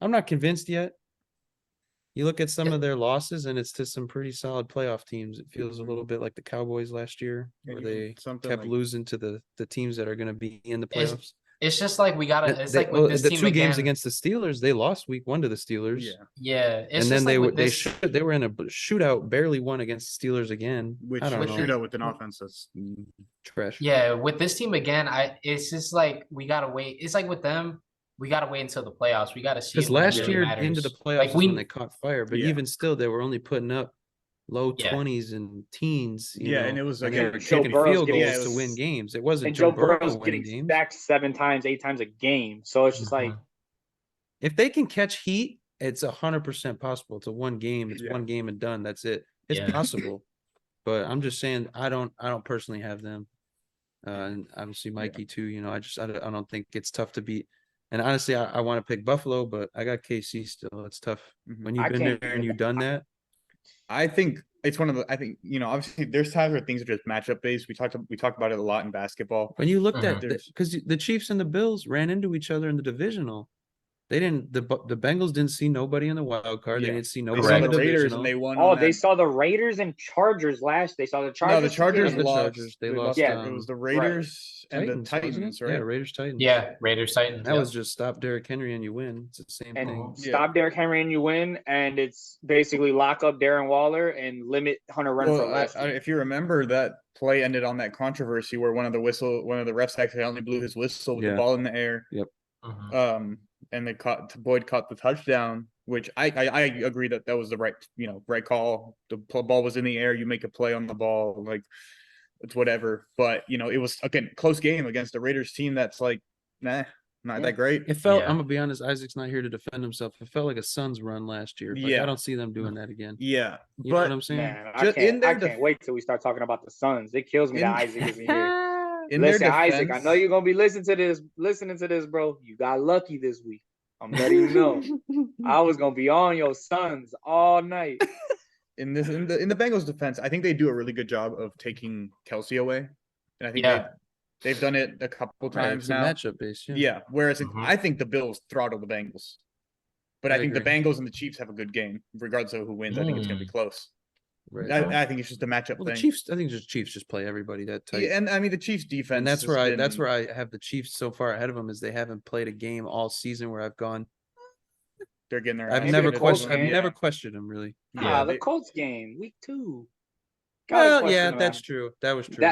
I'm not convinced yet. You look at some of their losses, and it's to some pretty solid playoff teams. It feels a little bit like the Cowboys last year, where they kept losing to the teams that are going to be in the playoffs. It's just like we gotta. It's like with this the team 2 games against the Steelers, they lost week 1 to the Steelers. Yeah. And then they were in a shootout, barely won against the Steelers again. Which I don't know. Shootout with an offense that's trash. Yeah, with this team again, it's just like we gotta wait. It's like with them, we gotta wait until the playoffs. We gotta see. Because last year into the playoffs when they caught fire, but even still, they were only putting up low 20s and teens. You know, and it was they were kicking field goals to win games. It wasn't Joe Burrow winning games. Back 7 times, 8 times a game. So it's just like if they can catch heat, it's 100% possible. It's a 1 game. It's 1 game and done. That's it. It's possible. But I'm just saying, I don't personally have them. And obviously Mikey too. You know, I don't think it's tough to beat. And honestly, I want to pick Buffalo, but I got KC still. It's tough when you've been there and you've done that. I think it's one of the. I think obviously there's times where things are just matchup based. We talked about it a lot in basketball. When you looked at because the Chiefs and the Bills ran into each other in the divisional. They didn't. The Bengals didn't see nobody in the wild card. They didn't see nobody They saw in the the Raiders divisional. and they won. Oh, they saw the Raiders and Chargers last. They saw the Chargers. No, the Chargers the lost. Chargers. They lost. Yeah, it was the Raiders and Titans, the Titans, right? Yeah, Raiders Titans. Yeah, Raiders Titans. That was just stop Derrick Henry and you win. It's the same and thing. stop Derrick Henry and you win, and it's basically lock up Darren Waller and limit Hunter Renfrow. If you remember, that play ended on that controversy where one of the refs accidentally blew his whistle with the ball in the air. Yep. And Boyd caught the touchdown, which I agree that was the right call. The ball was in the air. You make a play on the ball, like it's whatever. But it was again close game against the Raiders team that's like, not that great. It felt. I'm gonna be honest. Isaac's not here to defend himself. It felt like a Suns run last year. Like, I don't see them doing that again. Yeah, you know what I'm saying? Man, I can't wait till we start talking about the Suns. It kills me that Isaac isn't here. Listen, Isaac, I know you're gonna be listening to this, bro. You got lucky this week. I'm letting you know. I was gonna be on your Suns all night. In the Bengals defense, I think they do a really good job of taking Kelsey away, and I think they've done it a couple times now. Matchup based, Whereas I think the Bills throttle the Bengals, but I think the Bengals and the Chiefs have a good game, regardless of who wins. I think it's gonna be close. Right. I think it's just a matchup thing. The Chiefs, I think the Chiefs just play everybody that tight. Yeah, and I mean the Chiefs defense. And that's where I have the Chiefs so far ahead of them is they haven't played a game all season where I've gone. They're getting their. I've never questioned them really. Yeah, the Colts game, week 2. Well, yeah, that's true. That was true.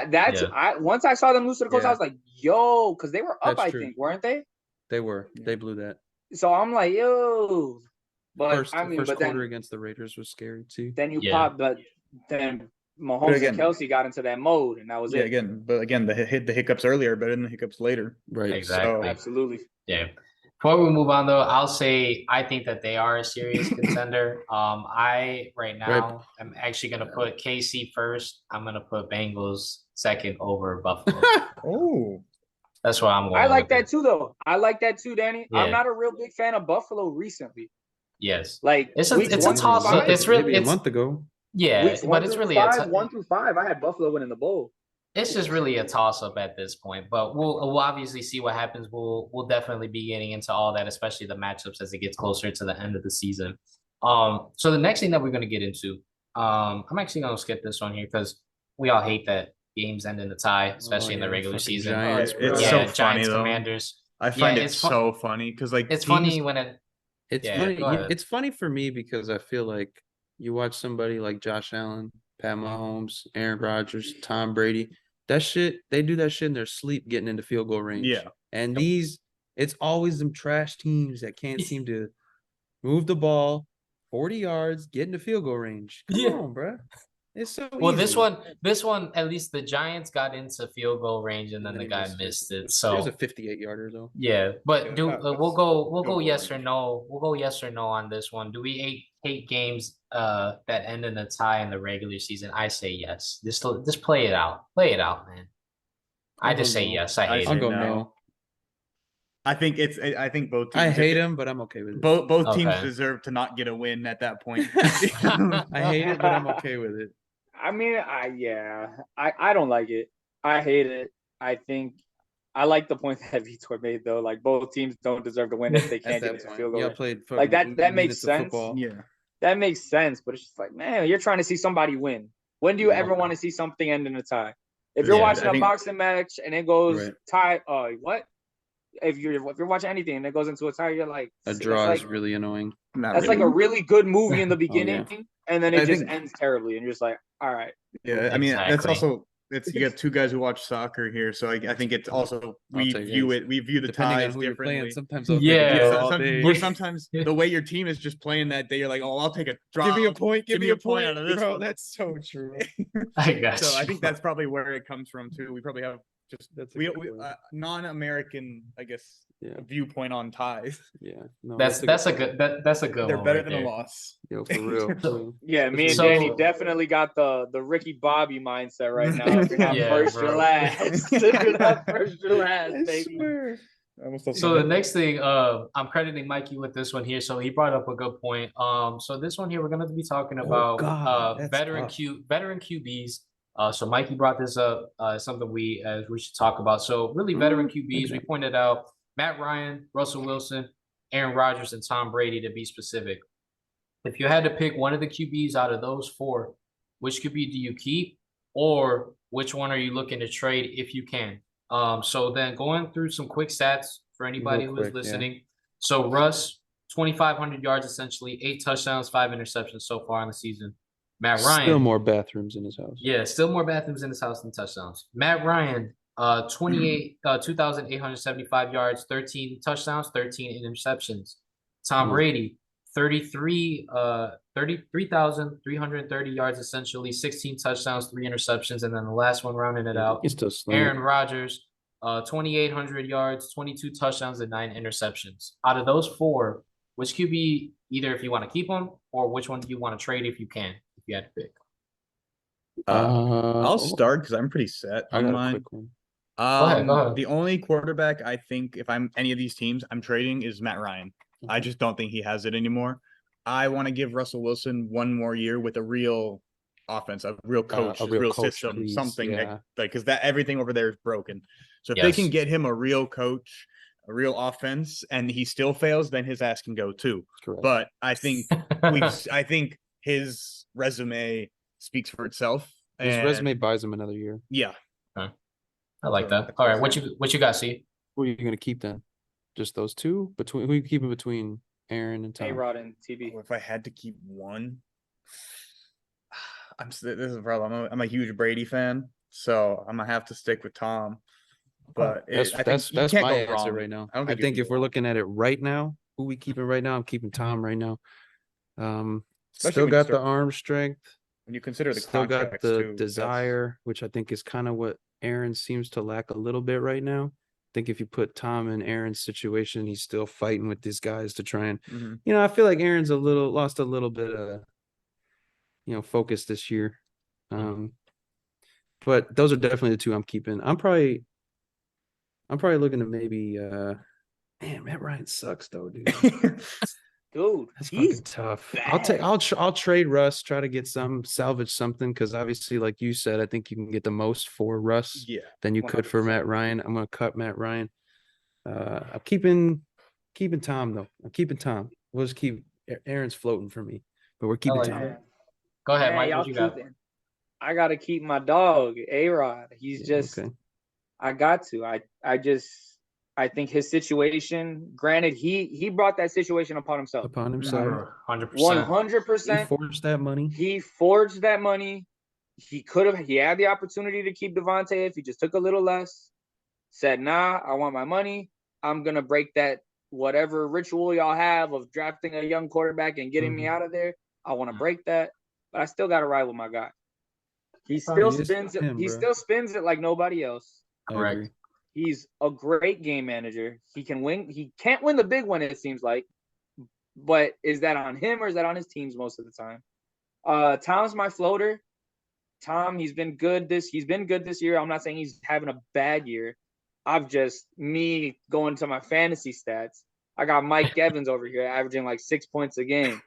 Once I saw them lose to the Colts, I was like, yo, because they were up, I think, weren't they? They were. They blew that. So I'm like, yo. But first quarter against the Raiders was scary too. Then you pop, but then Mahomes and Kelsey got into that mode, and that was it. But again, the hiccups earlier, better than the hiccups later. Right. Exactly. So, absolutely. Yeah. Before we move on, though, I'll say I think that they are a serious contender. I am actually going to put KC first. I'm going to put Bengals second over Buffalo. Oh. That's why I'm going. I like that too, though. I like that too, Danny. Yeah. I'm not a real big fan of Buffalo recently. Yes. Like it's a toss up. It's really a month ago. Yeah, but it's really 1 through 5. I had Buffalo winning the bowl. It's just really a toss up at this point, but we'll obviously see what happens. We'll definitely be getting into all that, especially the matchups as it gets closer to the end of the season. So the next thing that we're going to get into, I'm actually going to skip this one here because we all hate that games end in a tie, especially in the regular season. Giants, it's so funny, Giants, though. Commanders. I find it so funny because it's funny when it. It's funny. It's funny for me because I feel like you watch somebody like Josh Allen, Pat Mahomes, Aaron Rodgers, Tom Brady. That shit, they do that shit in their sleep, getting into field goal range. Yeah, and it's always them trash teams that can't seem to move the ball 40 yards, get into field goal range. Come on, bro. It's so well. Easy. This one, at least the Giants got into field goal range, and then the guy missed it. So it was a 58-yarder though. Yeah, but we'll go yes or no. We'll go yes or no on this one. Do we hate games that end in a tie in the regular season? I say yes. Just play it out. Play it out, man. I just say yes. I hate it. I'll go no. I think both teams. I hate him, but I'm okay with it. Both teams deserve to not get a win at that point. I hate it, but I'm okay with it. I mean, I don't like it. I hate it. I think I like the point that Vitor made though. Like both teams don't deserve to win if they can't get into field goal. Like that makes sense. Yeah, that makes sense. But it's just like, man, you're trying to see somebody win. When do you ever want to see something end in a tie? If you're watching a boxing match and it goes tie, what? If you're watching anything and it goes into a tie, you're like a draw is really annoying. That's like a really good movie in the beginning, and then it just ends terribly, and you're just like, all right. Yeah, I mean that's also you got two guys who watch soccer here, so I think it's also we view the ties differently. Sometimes sometimes the way your team is just playing that day, you're like, oh, I'll take a draw. Give me a point out of this, bro. That's so true. I guess. So I think that's probably where it comes from too. We probably have just non-American, I guess, viewpoint on ties. Yeah, no, that's a good They're one better right than there. a loss. Yo, for real. Yeah, me and Danny definitely got the Ricky Bobby mindset right now. If you're not first, you're last. If you're not first, you're last, baby. So the next thing, I'm crediting Mikey with this one here. So he brought up a good point. So this one here, we're gonna be talking about veteran QBs. So Mikey brought this up, something we should talk about. So really veteran QBs, we pointed out Matt Ryan, Russell Wilson, Aaron Rodgers, and Tom Brady to be specific. If you had to pick one of the QBs out of those four, which QB do you keep, or which one are you looking to trade if you can? So then going through some quick stats for anybody who is listening. Yeah. So Russ, 2,500 yards essentially, 8 touchdowns, 5 interceptions so far in the season. Matt Ryan. Still more bathrooms in his house. Yeah, still more bathrooms in his house than touchdowns. Matt Ryan, 2,875 yards, 13 touchdowns, 13 interceptions. Tom Brady, 33,330 yards essentially, 16 touchdowns, 3 interceptions, and then the last one rounding it out. He's still slinging. Aaron Rodgers, 2,800 yards, 22 touchdowns, and 9 interceptions. Out of those four, which QB, either if you want to keep them, or which one do you want to trade if you can, if you had to pick? I'll start because I'm pretty set on mine. Quick one. Go ahead. The only quarterback I think if I'm any of these teams I'm trading is Matt Ryan. I just don't think he has it anymore. I want to give Russell Wilson one more year with a real offense, a real coach, a real system, please. Something that because that everything over there is broken. So if they can get him a real coach, a real offense, and he still fails, then his ass can go too. Correct. But I think I think his resume speaks for itself. His resume buys him another year. Yeah. Okay. I like that. All right, what you got, C? Who are you going to keep then? Just those two? Who are you keeping between Aaron and Tom? A-Rod and TB. If I had to keep one, this is a problem. I'm a huge Brady fan, so I'm gonna have to stick with Tom. But that's my answer right now. I think if we're looking at it right now, who we keeping right now? I'm keeping Tom right now. Still got the arm strength. When you consider the still got the too, desire, which I think is kind of what Aaron seems to lack a little bit right now. I think if you put Tom in Aaron's situation, he's still fighting with these guys to try and, I feel like Aaron's lost a little bit of, focus this year. But those are definitely the two I'm keeping. I'm probably looking to maybe, Matt Ryan sucks though, dude. Dude, that's fucking tough. Bad. I'll trade Russ, try to get salvage something, because obviously, like you said, I think you can get the most for Russ than you 100%. Could for Matt Ryan. I'm gonna cut Matt Ryan. I'm keeping Tom though. I'm keeping Tom. We'll just keep Aaron's floating for me, but we're keeping Tom. That. Go ahead, Mike. What you got? I gotta keep my dog, A-Rod. He's just okay. I got to. I think his situation, granted, he brought that situation upon himself. 100%. 100%. He forged that money. He had the opportunity to keep Devontae if he just took a little less. Said, nah, I want my money. I'm going to break that whatever ritual y'all have of drafting a young quarterback and getting me out of there. I want to break that. But I still got to ride with my guy. He still spins it like nobody else. Correct. He's a great game manager. He can win. He can't win the big one, it seems like. But is that on him or is that on his teams most of the time? Tom's my floater. Tom, he's been good this year. I'm not saying he's having a bad year. Me going to my fantasy stats. I got Mike Evans over here averaging like 6 points a game.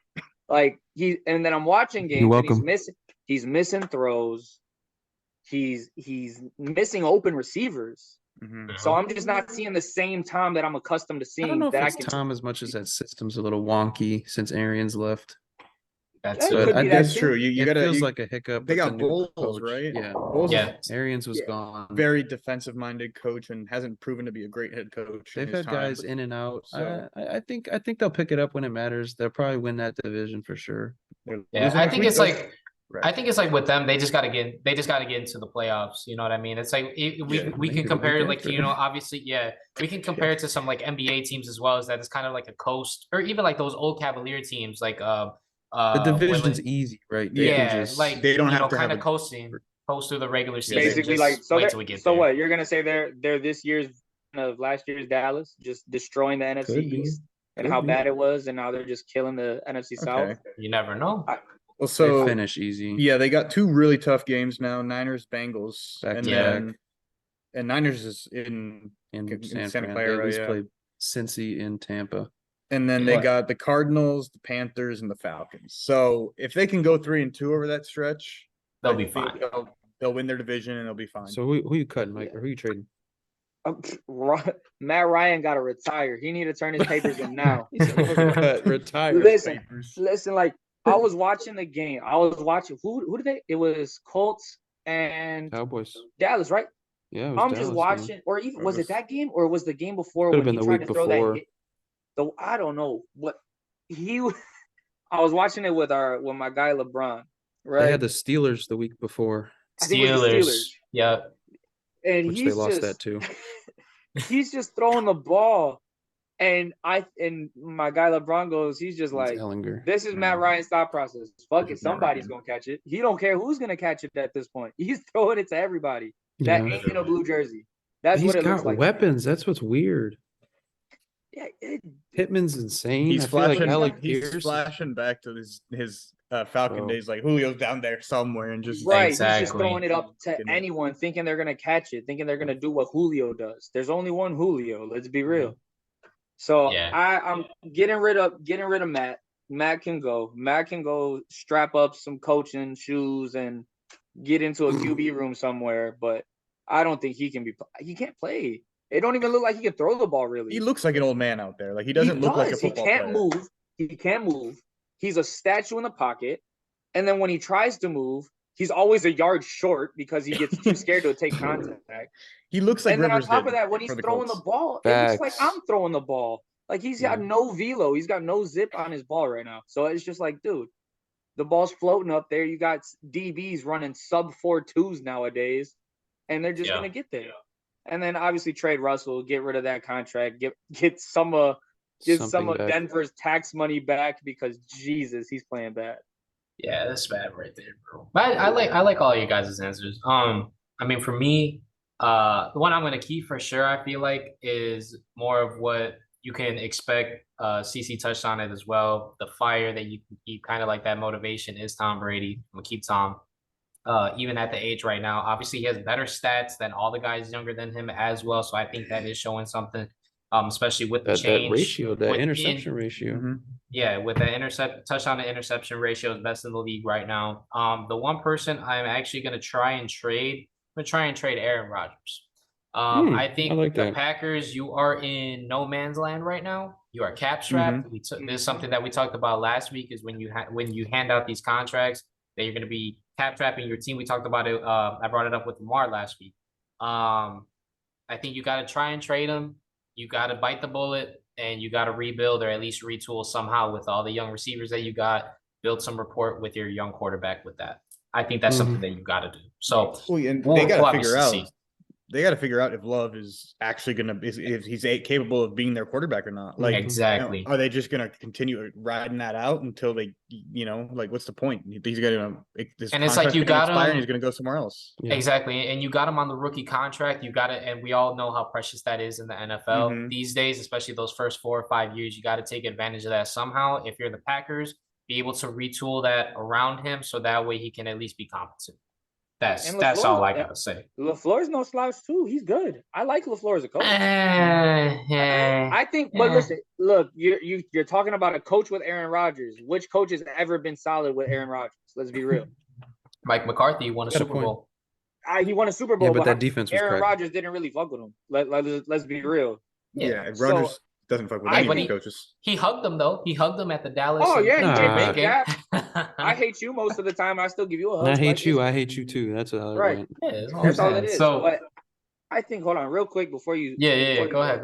And then I'm watching games and he's missing throws. He's missing open receivers. So I'm just not seeing the same Tom that I'm accustomed to seeing. I don't know if it's Tom as much as that system's a little wonky since Arians left. That's true. You got feels like a hiccup. They got Bowles, right? Yeah. Arians was gone. Very defensive-minded coach and hasn't proven to be a great head coach. They've had guys in and out. So. I think they'll pick it up when it matters. They'll probably win that division for sure. Yeah, I think it's like. Right. I think it's like with them, they just got to get into the playoffs. You know what I mean? It's like we can compare it, like, obviously, we can compare it to some like NBA teams as well, as that it's kind of like a coast, or even like those old Cavalier teams, like the division's easy, right? Like they don't have to kind of coast through the regular season. Basically, like so what you're gonna say they're this year's of last year's Dallas, just destroying the NFC East and how bad it was, and now they're just killing the NFC South. You never know. Well, so they finish easy. Yeah, they got 2 really tough games now. Niners, Bengals, and Niners is in Santa Clara. They played Cincy in Tampa, and then they got the Cardinals, the Panthers, and the Falcons. So if they can go 3-2 over that stretch, they'll be fine. They'll win their division and they'll be fine. So who you cutting, Mike, or who you trading? Matt Ryan got to retire. He need to turn his papers in now. Retire. Listen. Like I was watching the game. I was watching who did they? It was Colts and Cowboys. Dallas, right? Yeah, I'm just watching, or even was it that game, or was the game before when he tried to throw that hit? I don't know what he. I was watching it with my guy LeBron. Right. They had the Steelers the week before. Steelers. Yeah. And which they lost that too. He's just throwing the ball, and my guy LeBron goes. He's just like, Ellinger. This is Matt Ryan's thought process. Fuck it, somebody's gonna catch it. He don't care who's gonna catch it at this point. He's throwing it to everybody that ain't in a blue jersey. That's what it looks like. He's got weapons. That's what's weird. Yeah, Pittman's insane. He's flashing. Like he's flashing back to his Falcon days. Like Julio's down there somewhere and just He's just throwing it up to anyone, thinking they're gonna catch it, thinking they're gonna do what Julio does. There's only one Julio. Let's be real. So I'm getting rid of Matt. Matt can go. Matt can go strap up some coaching shoes and get into a QB room somewhere. But I don't think he can't play. It don't even look like he can throw the ball, really. He looks like an old man out there. Like he doesn't look like a football player. He can't move. He's a statue in the pocket. And then when he tries to move, he's always a yard short because he gets too scared to take contact. He looks like Rivers. And then on top of that, when he's throwing the ball, it looks like I'm throwing the ball. Like he's got no velo. He's got no zip on his ball right now. So it's just like, dude, the ball's floating up there. You got DBs running sub 4.2s nowadays, and they're just gonna get there. Yeah. And then obviously trade Russell, get rid of that contract, get some of Denver's tax money back because Jesus, he's playing bad. Yeah, that's bad right there, bro. But I like all you guys' answers. I mean, for me, the one I'm gonna keep for sure, I feel like, is more of what you can expect. CC touched on it as well. The fire that you can keep, kind of like that motivation, is Tom Brady. I'm gonna keep Tom. Even at the age right now, obviously he has better stats than all the guys younger than him as well. So I think that is showing something, especially with the change. That ratio, that interception ratio. Mm-hmm. Yeah, with that touchdown to interception ratio is best in the league right now. The one person I'm actually going to try and trade Aaron Rodgers. I think the Packers, you are in no man's land right now. You are cap strapped. This is something that we talked about last week, is when you hand out these contracts that you're going to be cap trapping your team. We talked about it. I brought it up with Lamar last week. I think you got to try and trade him. You got to bite the bullet, and you got to rebuild, or at least retool somehow with all the young receivers that you got. Build some rapport with your young quarterback with that. I think that's something that you got to do. So they got to figure out. They got to figure out if Love is actually if he's capable of being their quarterback or not. Like, exactly. Are they just gonna continue riding that out until they, like, what's the point? He's gonna, and it's like you got him, and he's gonna go somewhere else. Yeah. Exactly, and you got him on the rookie contract. You got it, and we all know how precious that is in the NFL these days, especially those first 4 or 5 years. You got to take advantage of that somehow. If you're the Packers, be able to retool that around him so that way he can at least be competent. That's all I gotta say. LaFleur's no slouch too. He's good. I like LaFleur as a coach. I think, but listen, look, you're talking about a coach with Aaron Rodgers. Which coach has ever been solid with Aaron Rodgers? Let's be real. Mike McCarthy won a Super Bowl. He won a Super Bowl, but that defense was Aaron Rodgers didn't really fuck with him. Let's be real. Yeah, Rodgers doesn't fuck with any coaches. He hugged them though. He hugged them at the Dallas. Oh yeah, I hate you most of the time. I still give you a hug. I hate you. I hate you too. That's right. Yeah, that's all it is. So, but I think, hold on, real quick before you. Go ahead.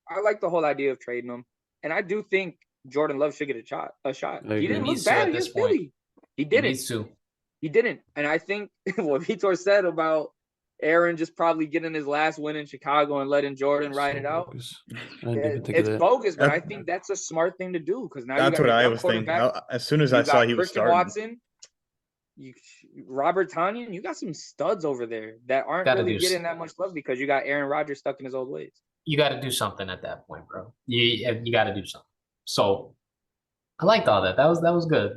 I like the whole idea of trading him, and I do think Jordan Love should get a shot. He didn't look bad against Philly. He didn't. He needs to. He didn't, and I think what Vitor said about Aaron just probably getting his last win in Chicago and letting Jordan ride it out. It's bogus, but I think that's a smart thing to do, because now that's what I was thinking. As soon as I saw he was starting, Watson, Robert Tonyan, you got some studs over there that aren't really getting that much love because you got Aaron Rodgers stuck in his old ways. You got to do something at that point, bro. You got to do something. So I liked all that. That was good.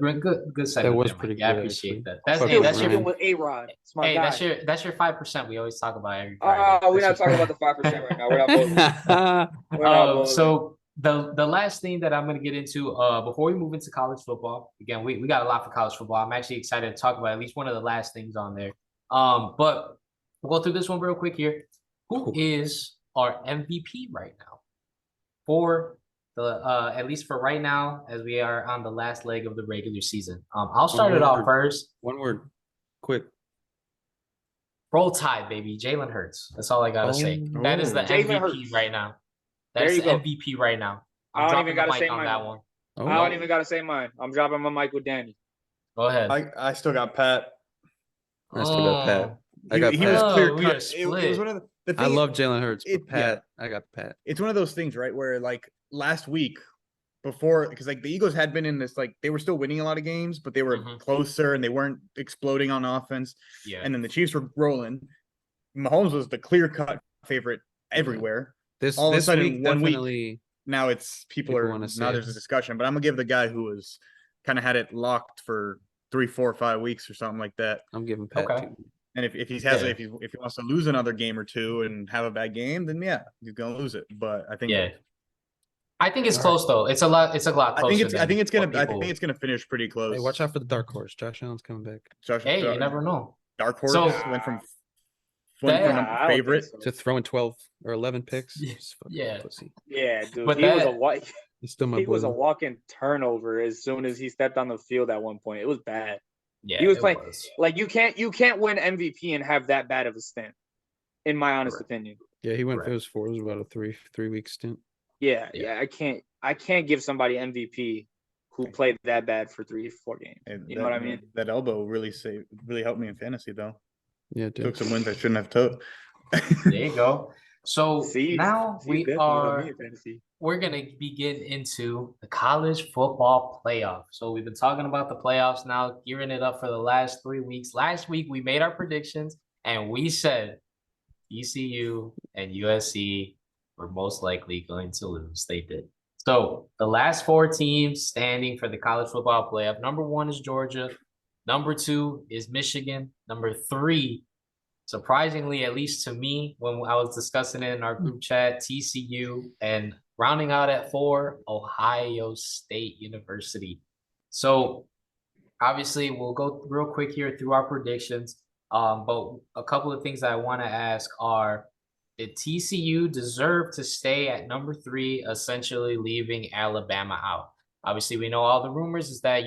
Good segment. That was pretty good. I appreciate that. That's your with A-Rod. Hey, that's your 5%. We always talk about every Friday. We're not talking about the 5% right now. We're not voting. So the last thing that I'm going to get into before we move into college football, again, we got a lot for college football. I'm actually excited to talk about at least one of the last things on there. But we'll go through this one real quick here. Who is our MVP right now for the at least for right now, as we are on the last leg of the regular season. I'll start it off first. One word, quick. Roll Tide, baby. Jalen Hurts. That's all I gotta say. That is the MVP right now. That's the MVP right now. I'm dropping the mic on that one. I don't even gotta say mine. I'm dropping my mic with Danny. Go ahead. I still got Pat. I still got Pat. I got he Pat. was clear We are cut. split. It was one of the I love Jalen Hurts, but Pat, yeah. I got Pat. It's one of those things, right? Where like last week before, because like the Eagles had been in this, like they were still winning a lot of games, but they were closer and they weren't exploding on offense. Yeah. And then the Chiefs were rolling. Mahomes was the clear cut favorite everywhere. This all of a sudden week, 1 definitely, week. Now it's people are now there's a discussion, but I'm gonna give the guy who was kind of had it locked for 3, 4, 5 weeks or something like that. I'm giving Pat too. And if he has if he wants to lose another game or two and have a bad game, then yeah, he's gonna lose it. But I think I think it's close though. It's a lot closer. I think it's gonna finish pretty close. Hey, watch out for the dark horse. Josh Allen's coming back. You never know. Dark horse went from a favorite to throwing 12 or 11 picks. Yeah, dude. But he was a walking turnover as soon as he stepped on the field at one point. It was bad. Yeah, he was playing like you can't win MVP and have that bad of a stint, in my honest opinion. Yeah, he went. It was about a three week stint. Yeah. I can't give somebody MVP who played that bad for 3 or 4 games. You know what I mean? That elbow really helped me in fantasy though. Yeah, it did. Took some wins I shouldn't have took. There you go. So now we're gonna be getting into the college football playoff. So we've been talking about the playoffs now, gearing it up for the last 3 weeks. Last week we made our predictions and we said ECU and USC were most likely going to lose. They did. So the last 4 teams standing for the college football playoff. Number 1 is Georgia. Number 2 is Michigan. Number 3, surprisingly, at least to me, when I was discussing it in our group chat, TCU, and rounding out at 4, Ohio State University. So obviously, we'll go real quick here through our predictions. But a couple of things that I want to ask are, did TCU deserve to stay at number 3, essentially leaving Alabama out? Obviously, we know all the rumors is that,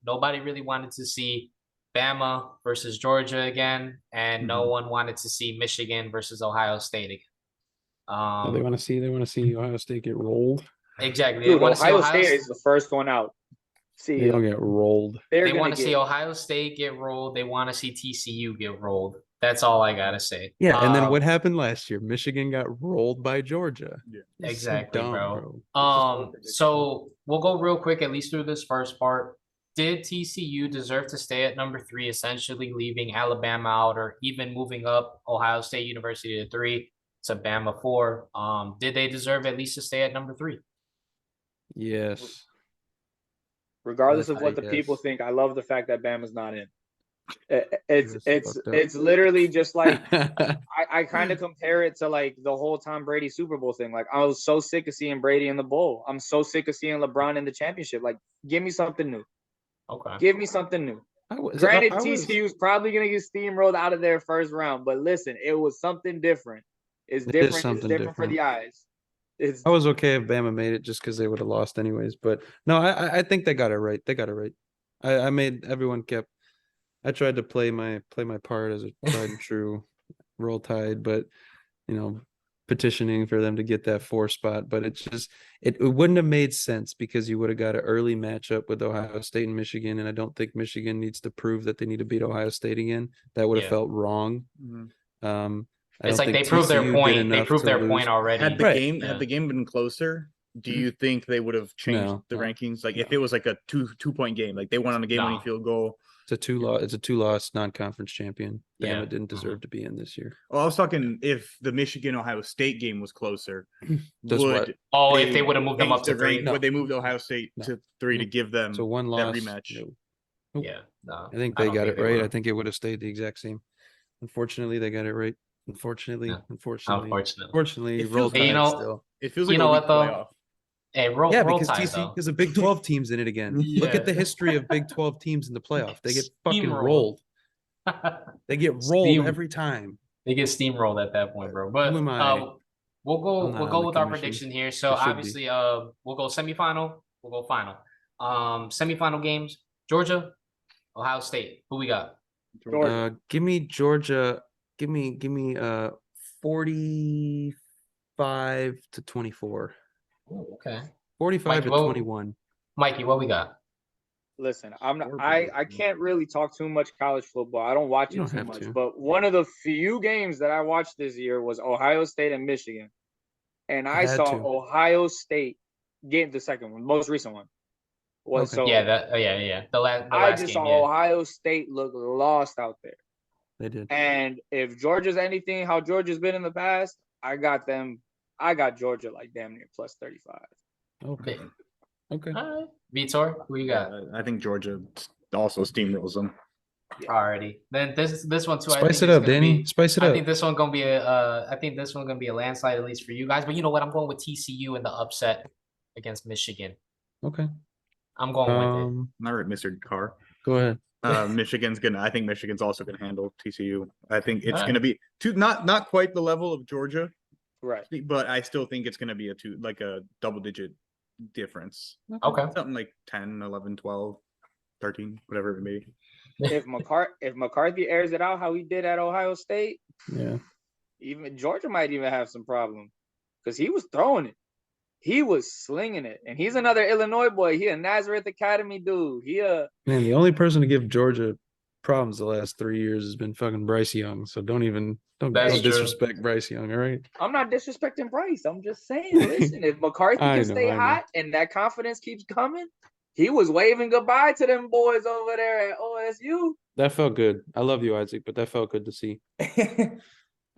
nobody really wanted to see Bama versus Georgia again, and no one wanted to see Michigan versus Ohio State again. They want to see Ohio State get rolled. Exactly. Dude, Ohio State is the first one out. They don't get rolled. They want to see Ohio State get rolled. They want to see TCU get rolled. That's all I gotta say. Yeah, and then what happened last year? Michigan got rolled by Georgia. Yeah. Exactly, so dumb, bro. So we'll go real quick, at least through this first part. Did TCU deserve to stay at number 3, essentially leaving Alabama out, or even moving up Ohio State University to 3 to Bama 4? Did they deserve at least to stay at number 3? Yes. Regardless of what the people think, I love the fact that Bama's not in. It's literally just like I kind of compare it to like the whole Tom Brady Super Bowl thing. Like I was so sick of seeing Brady in the bowl. I'm so sick of seeing LeBron in the championship. Like, give me something new. Okay. Give me something new. Granted, TCU is probably gonna get steamrolled out of their first round, but listen, it was something different. It's different for the eyes. I was okay if Bama made it just because they would have lost anyways. But no, I think they got it right. They got it right. I made everyone kept. I tried to play my part as a tried and true Roll Tide, but petitioning for them to get that 4 spot. But it wouldn't have made sense because you would have got an early matchup with Ohio State and Michigan, and I don't think Michigan needs to prove that they need to beat Ohio State again. That would have felt wrong. It's like they proved their point. They proved their point already. Had the game been closer, do you think they would have changed the rankings? Like if it was like a two-point game, like they won on a game-winning field goal. It's a 2-loss non-conference champion. Bama didn't deserve to be in this year. Oh, I was talking if the Michigan-Ohio State game was closer. If they would have moved them up to 3. Would they move Ohio State to 3 to give them one loss, that rematch? No. Yeah. No, I think they got it right. I think it would have stayed the exact same. Unfortunately, they got it right. Unfortunately, Roll Tide still. It feels like what though? Playoff. Hey, Roll because Tide, TC because the Big 12 teams in it again. Look at the history of Big 12 teams in the playoff. They get fucking rolled. They get rolled every time. They get steamrolled at that point, bro. But We'll go with our commission. prediction here. So obviously, we'll go semifinal. We'll go final. Semifinal games: Georgia, Ohio State. Who we got? Give me Georgia. Give me 45-24. Ooh, okay. 45-21. Mikey, what we got? Listen, I can't really talk too much college football. I don't watch it too much. But one of the few games that I watched this year was Ohio State and Michigan. And I saw Ohio State get the second one, most recent one. So yeah. The last I just saw Ohio State look lost out there. They did. And if Georgia's anything how Georgia's been in the past, I got Georgia like damn near plus 35. Okay. All right. Vitor, who you got? I think Georgia also steamrolls them. Yeah. Alrighty. Then this one too. Spice it up, Danny. Spice it up. I think this one gonna be a landslide, at least for you guys. But you know what? I'm going with TCU in the upset against Michigan. Okay. I'm going with it. All right, Mr. Carr. Go ahead. I think Michigan's also gonna handle TCU. I think it's gonna be not quite the level of Georgia. Right. But I still think it's gonna be a double-digit difference. Okay. Something like 10, 11, 12, 13, whatever it may be. If McCarthy airs it out how he did at Ohio State, even Georgia might even have some problem because he was throwing it. He was slinging it. And he's another Illinois boy. He a Nazareth Academy dude. Man, the only person to give Georgia problems the last 3 years has been fucking Bryce Young. So don't disrespect Bryce Young, all right? I'm not disrespecting Bryce. I'm just saying, listen, if McCarthy can stay hot and that confidence keeps coming, he was waving goodbye to them boys over there at OSU. That felt good. I love you, Isaac, but that felt good to see.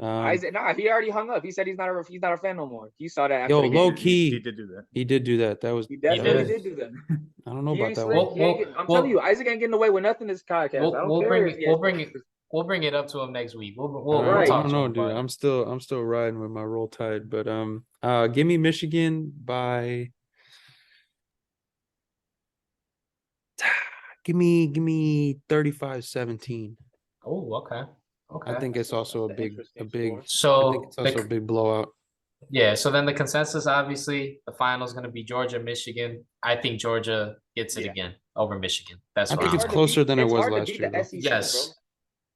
Isaac, he already hung up. He said he's not a fan no more. He saw that. Yo, low key, he did do that. He did do that. He definitely did do that. I don't know about that one. I'm telling you, Isaac ain't getting away with nothing this podcast. We'll bring it up to him next week. We'll I talk don't know, him, dude. I'm still riding with my Roll Tide, but give me Michigan by. Give me 35-17. Oh, okay. I think it's also a big. So I think it's also a big blowout. Yeah. So then the consensus, obviously, the final is going to be Georgia, Michigan. I think Georgia gets it again over Michigan. I think it's closer than it was last year. Yes.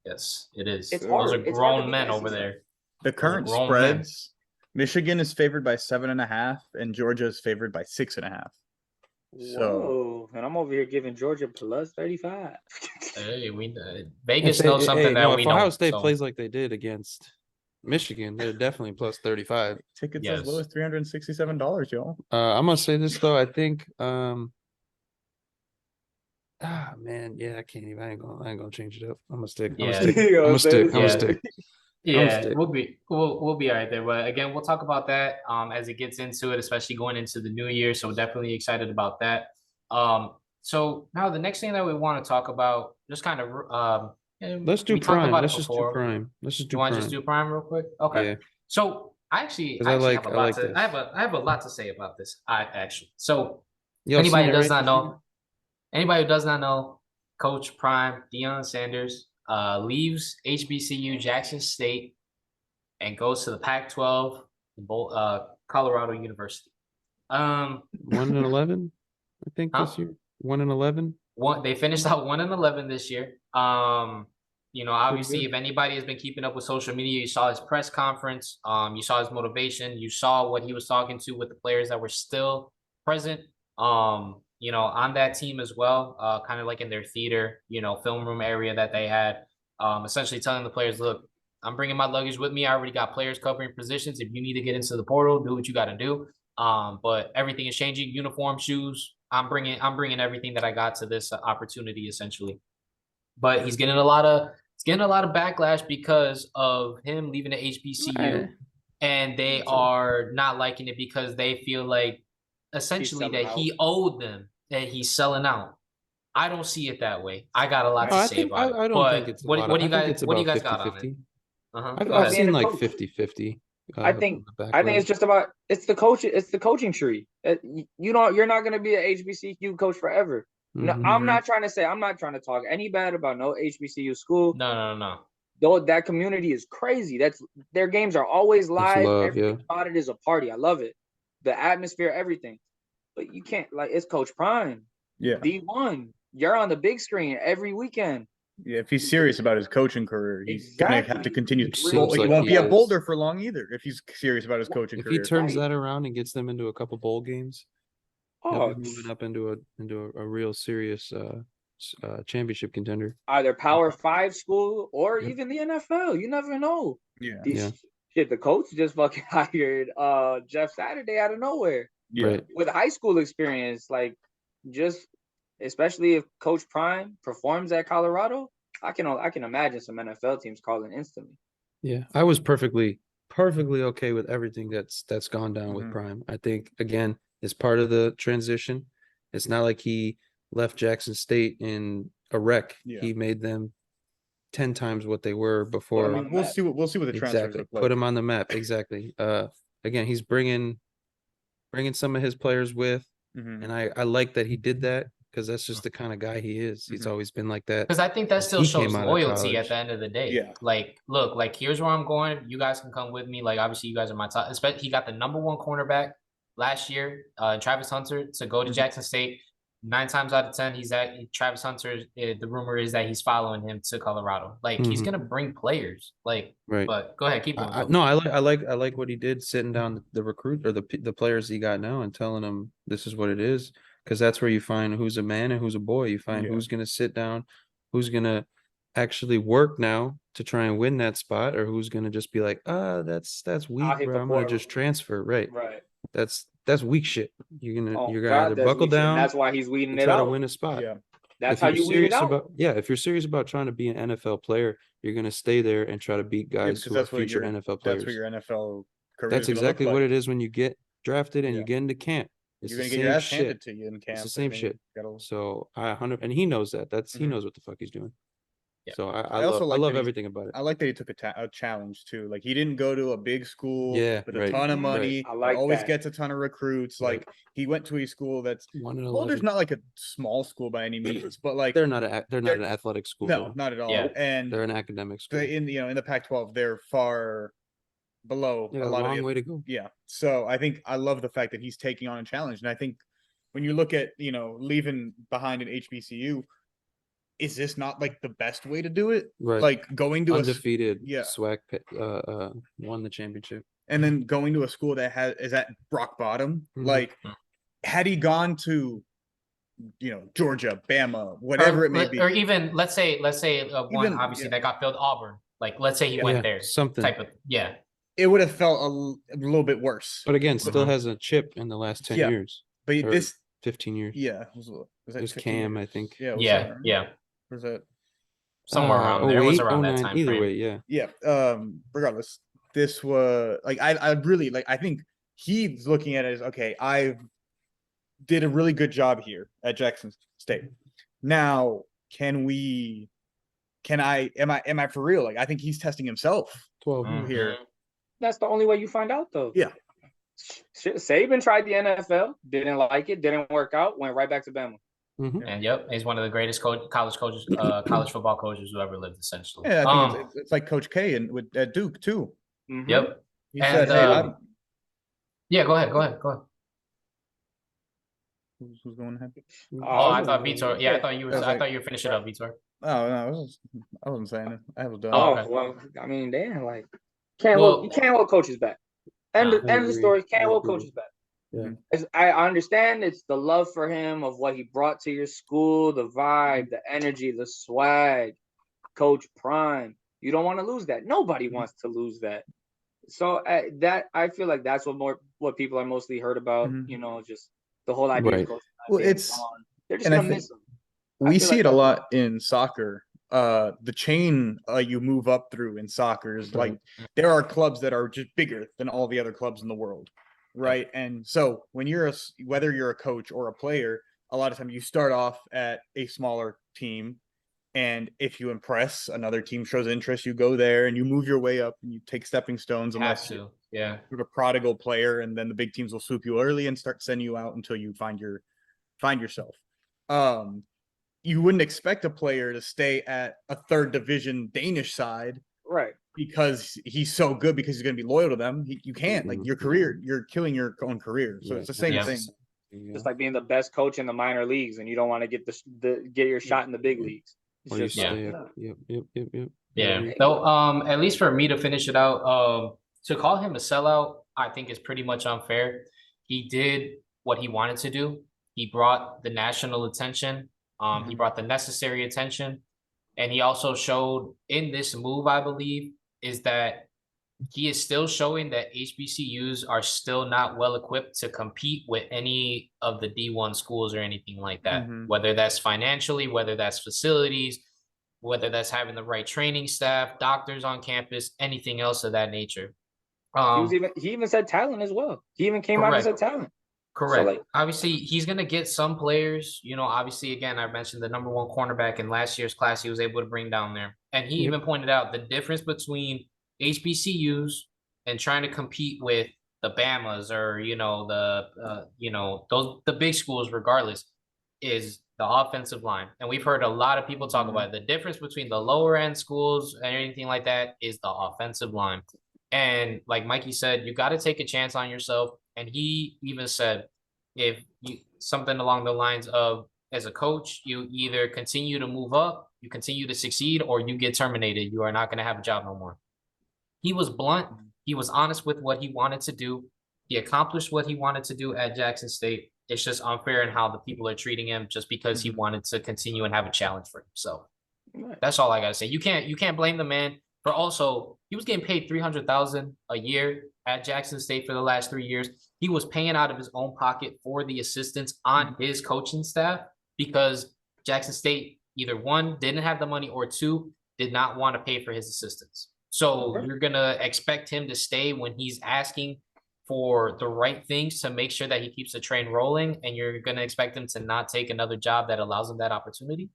Yes, it is. Those are grown men over there. The current spreads: Michigan is favored by 7.5, and Georgia is favored by 6.5. So, and I'm over here giving Georgia plus 35. Hey, Vegas knows something that we know. If Ohio State plays like they did against Michigan, they're definitely plus 35. Tickets as low as $367, y'all. I'm gonna say this though. I think, I can't even. I ain't gonna change it up. I'm gonna stick. I'm gonna stick. Yeah, we'll be all right there. But again, we'll talk about that as it gets into it, especially going into the new year. So definitely excited about that. So now the next thing that we want to talk about, just kind of let's do Prime. Let's just do Prime. You want to just do Prime real quick? Okay. Yeah. So I have a lot to say about this. So anybody who does not know, Coach Prime, Deion Sanders, leaves HBCU Jackson State and goes to the Pac-12, Colorado University. 1-11, I think this year. 1-11. They finished out 1-11 this year. Obviously, if anybody has been keeping up with social media, you saw his press conference. You saw his motivation. You saw what he was talking to with the players that were still present. On that team as well, kind of like in their theater, film room area that they had, essentially telling the players, look, I'm bringing my luggage with me. I already got players covering positions. If you need to get into the portal, do what you got to do. But everything is changing. Uniform, shoes. I'm bringing everything that I got to this opportunity, essentially. But he's getting a lot of backlash because of him leaving the HBCU, and they are not liking it because they feel like essentially that he owed them, that he's selling out. I don't see it that way. I got a lot to say about it. I don't think it's what do you guys got on it? I've seen like 50-50. I think it's just about the coaching tree. You're not going to be an HBCU coach forever. No, I'm not trying to talk any bad about no HBCU school. No. though that community is crazy. Their games are always live. Everything about it is a party. I love it. The atmosphere, everything. But you can't it's Coach Prime. Yeah. D1. You're on the big screen every weekend. Yeah, if he's serious about his coaching career, he's gonna have to continue. He won't be at Boulder for long either if he's serious about his coaching career. If he turns that around and gets them into a couple bowl games, he'll be moving up into a real serious championship contender. Either Power 5 school or even the NFL. You never know. Yeah. Shit, the coach just fucking hired Jeff Saturday out of nowhere. Yeah. Right. With high school experience, especially if Coach Prime performs at Colorado, I can imagine some NFL teams calling instantly. Yeah, I was perfectly okay with everything that's gone down with Prime. I think again, it's part of the transition. It's not like he left Jackson State in a wreck. Yeah. He made them 10 times what they were before. We'll see what the transfers look like. Put him on the map. Exactly. Again, he's bringing some of his players with, and I like that he did that. Because that's just the kind of guy he is. He's always been like that. Because I think that still shows loyalty at the end of the day. Yeah. Like, look, here's where I'm going. You guys can come with me. Like, obviously, you guys are my top. Especially, he got the #1 cornerback last year, Travis Hunter, to go to Jackson State. 9 times out of 10, he's at Travis Hunter. The rumor is that he's following him to Colorado. Like, he's gonna bring players. Like, right. But go ahead, keep going. I like what he did, sitting down the recruit or the players he got now and telling them this is what it is. Because that's where you find who's a man and who's a boy. You find who's going to sit down, who's going to actually work now to try and win that spot, or who's going to just be like, that's weak, bro. I'm going to just transfer. Right. That's weak shit. You're gonna either buckle down. That's why he's weeding it try out. to win a spot. Yeah. That's how you weed it out. If you're serious about trying to be an NFL player, you're going to stay there and try to beat guys who are future NFL players. That's what your NFL career. That's exactly what it is when you get drafted and you get into camp. You're gonna get your ass handed to you in camp. It's the same shit. So and he knows that. He knows what the fuck he's doing. Yeah. So I love everything about it. I like that he took a challenge too. Like he didn't go to a big school with a ton of money. Right. Always gets a ton of recruits. Right. Like he went to a school that's Boulder's not like a small school by any means, but like they're not an athletic school. No, not at all. Yeah. And they're an academic school. In the Pac-12, they're far below a lot long way to go. Yeah. So I love the fact that he's taking on a challenge. And I think when you look at, leaving behind an HBCU, is this not like the best way to do it? Right. Like going to undefeated SWAC won the championship. And then going to a school that is at rock bottom. Like had he gone to Georgia, Bama, whatever it may be. Or even let's say one obviously that got filled, Auburn. Like let's say he went there. Something type of it would have felt a little bit worse. But again, still has a chip in the last 10 years. But this 15 years. Yeah. Was that Cam, years? I think. Yeah. Was that somewhere around there? It was around that time. Either way, yeah. Yeah. Regardless, this was I really I think he's looking at it as okay, I did a really good job here at Jackson State. Now, am I for real? Like I think he's testing himself 12 here. That's the only way you find out, though. Yeah. Saban tried the NFL, didn't like it, didn't work out, went right back to Bama. And he's one of the greatest college coaches, college football coaches who ever lived, essentially. Yeah, I think it's like Coach K at Duke too. Yep. He said, "Hey, yeah, go ahead. Who's going ahead? I thought Vitor. Yeah, I thought you were. I thought you were finishing up, Vitor. Oh no, I wasn't saying it. I was done. Well, I mean, damn, you can't hold coaches back. End of the story. Can't hold coaches back. Yeah. I understand it's the love for him of what he brought to your school, the vibe, the energy, the swag, Coach Prime. You don't want to lose that. Nobody wants to lose that. So I feel like that's what people are mostly heard about. Just the whole idea of Coach Prime. Well, they're just gonna miss him. We see it a lot in soccer. The chain you move up through in soccer is like there are clubs that are just bigger than all the other clubs in the world. Right. And so when whether you're a coach or a player, a lot of times you start off at a smaller team. And if you impress, another team shows interest, you go there and you move your way up and you take stepping stones. Unless you're a prodigal player, and then the big teams will swoop you early and start sending you out until you find yourself. You wouldn't expect a player to stay at a third division Danish side right? Because he's so good, because he's going to be loyal to them. You can't, like, your career, you're killing your own career. So it's the same thing. Just like being the best coach in the minor leagues, and you don't want to get get your shot in the big leagues. Or you stay up. Yep. Yeah. So, at least for me to finish it out, to call him a sellout, I think is pretty much unfair. He did what he wanted to do. He brought the national attention. He brought the necessary attention. And he also showed in this move, I believe, is that he is still showing that HBCUs are still not well equipped to compete with any of the D1 schools or anything like that, whether that's financially, whether that's facilities, whether that's having the right training staff, doctors on campus, anything else of that nature. He even said talent as well. He even came out and said talent. Correct. So, like, obviously, he's going to get some players. You know, obviously, again, I mentioned the number 1 cornerback in last year's class he was able to bring down there. And he even pointed out the difference between HBCUs and trying to compete with the Bamas or, the big schools, regardless, is the offensive line. And we've heard a lot of people talk about it. The difference between the lower end schools and anything like that is the offensive line. And like Mikey said, you got to take a chance on yourself. And he even said, if you something along the lines of, as a coach, you either continue to move up, you continue to succeed, or you get terminated. You are not going to have a job no more. He was blunt. He was honest with what he wanted to do. He accomplished what he wanted to do at Jackson State. It's just unfair in how the people are treating him just because he wanted to continue and have a challenge for himself. That's all I got to say. You can't blame the man for also, he was getting paid $300,000 a year at Jackson State for the last 3 years. He was paying out of his own pocket for the assistants on his coaching staff because Jackson State either 1, didn't have the money, or 2, did not want to pay for his assistants. So you're going to expect him to stay when he's asking for the right things to make sure that he keeps the train rolling, and you're going to expect him to not take another job that allows him that opportunity.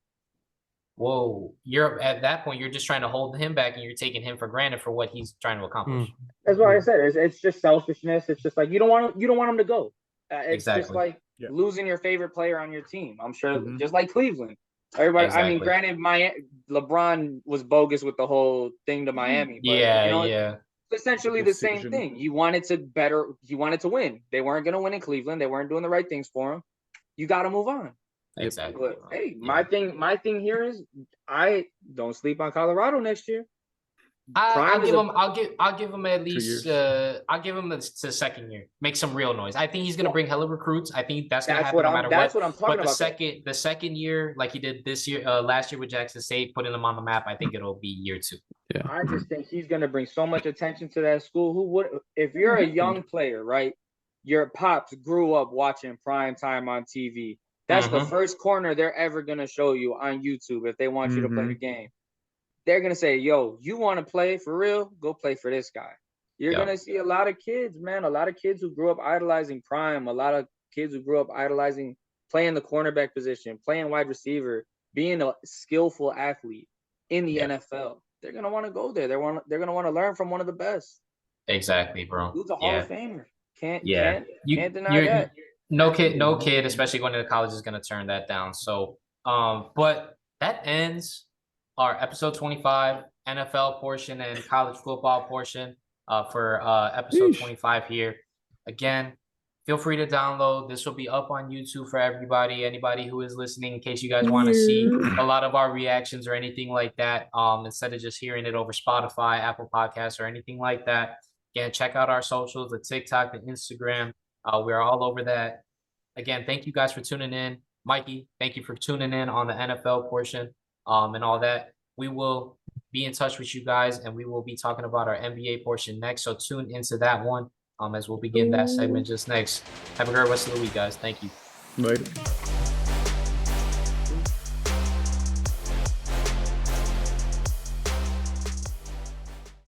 Whoa, you're at that point, you're just trying to hold him back and you're taking him for granted for what he's trying to accomplish. That's why I said it's just selfishness. It's just like you don't want him to go. It's just like losing your favorite player on your team. I'm sure just like Cleveland. Everybody, I mean, granted, LeBron was bogus with the whole thing to Miami, but it's essentially the same thing. He wanted to win. They weren't going to win in Cleveland. They weren't doing the right things for him. You got to move on. Exactly. But hey, my thing here is I don't sleep on Colorado next year. I'll give him at least I'll give him the second year. Make some real noise. I think he's gonna bring hella recruits. I think that's gonna happen no matter what. That's what I'm talking about. The second year, like he did this year, last year with Jackson State, putting them on the map, I think it'll be year 2. Yeah. I just think he's gonna bring so much attention to that school. Who would, if you're a young player, right? Your pops grew up watching prime time on TV. That's the first corner they're ever going to show you on YouTube if they want you to play the game. They're going to say, yo, you want to play for real? Go play for this guy. You're going to see a lot of kids, man, a lot of kids who grew up idolizing prime, a lot of kids who grew up idolizing playing the cornerback position, playing wide receiver, being a skillful athlete in the NFL. They're going to want to go there. They're going to want to learn from one of the best. Exactly, bro. Who's a Hall of Famer? Can't deny that. No kid, especially going to college, is going to turn that down. So, but that ends our episode 25 NFL portion and college football portion for episode 25 here. Again, feel free to download. This will be up on YouTube for everybody, anybody who is listening, in case you guys want to see a lot of our reactions or anything like that, instead of just hearing it over Spotify, Apple Podcasts, or anything like that. Again, check out our socials, the TikTok, the Instagram. We're all over that. Again, thank you guys for tuning in. Mikey, thank you for tuning in on the NFL portion and all that. We will be in touch with you guys, and we will be talking about our NBA portion next. So tune into that one as we'll begin that segment just next. Have a great rest of the week, guys. Thank you. Later.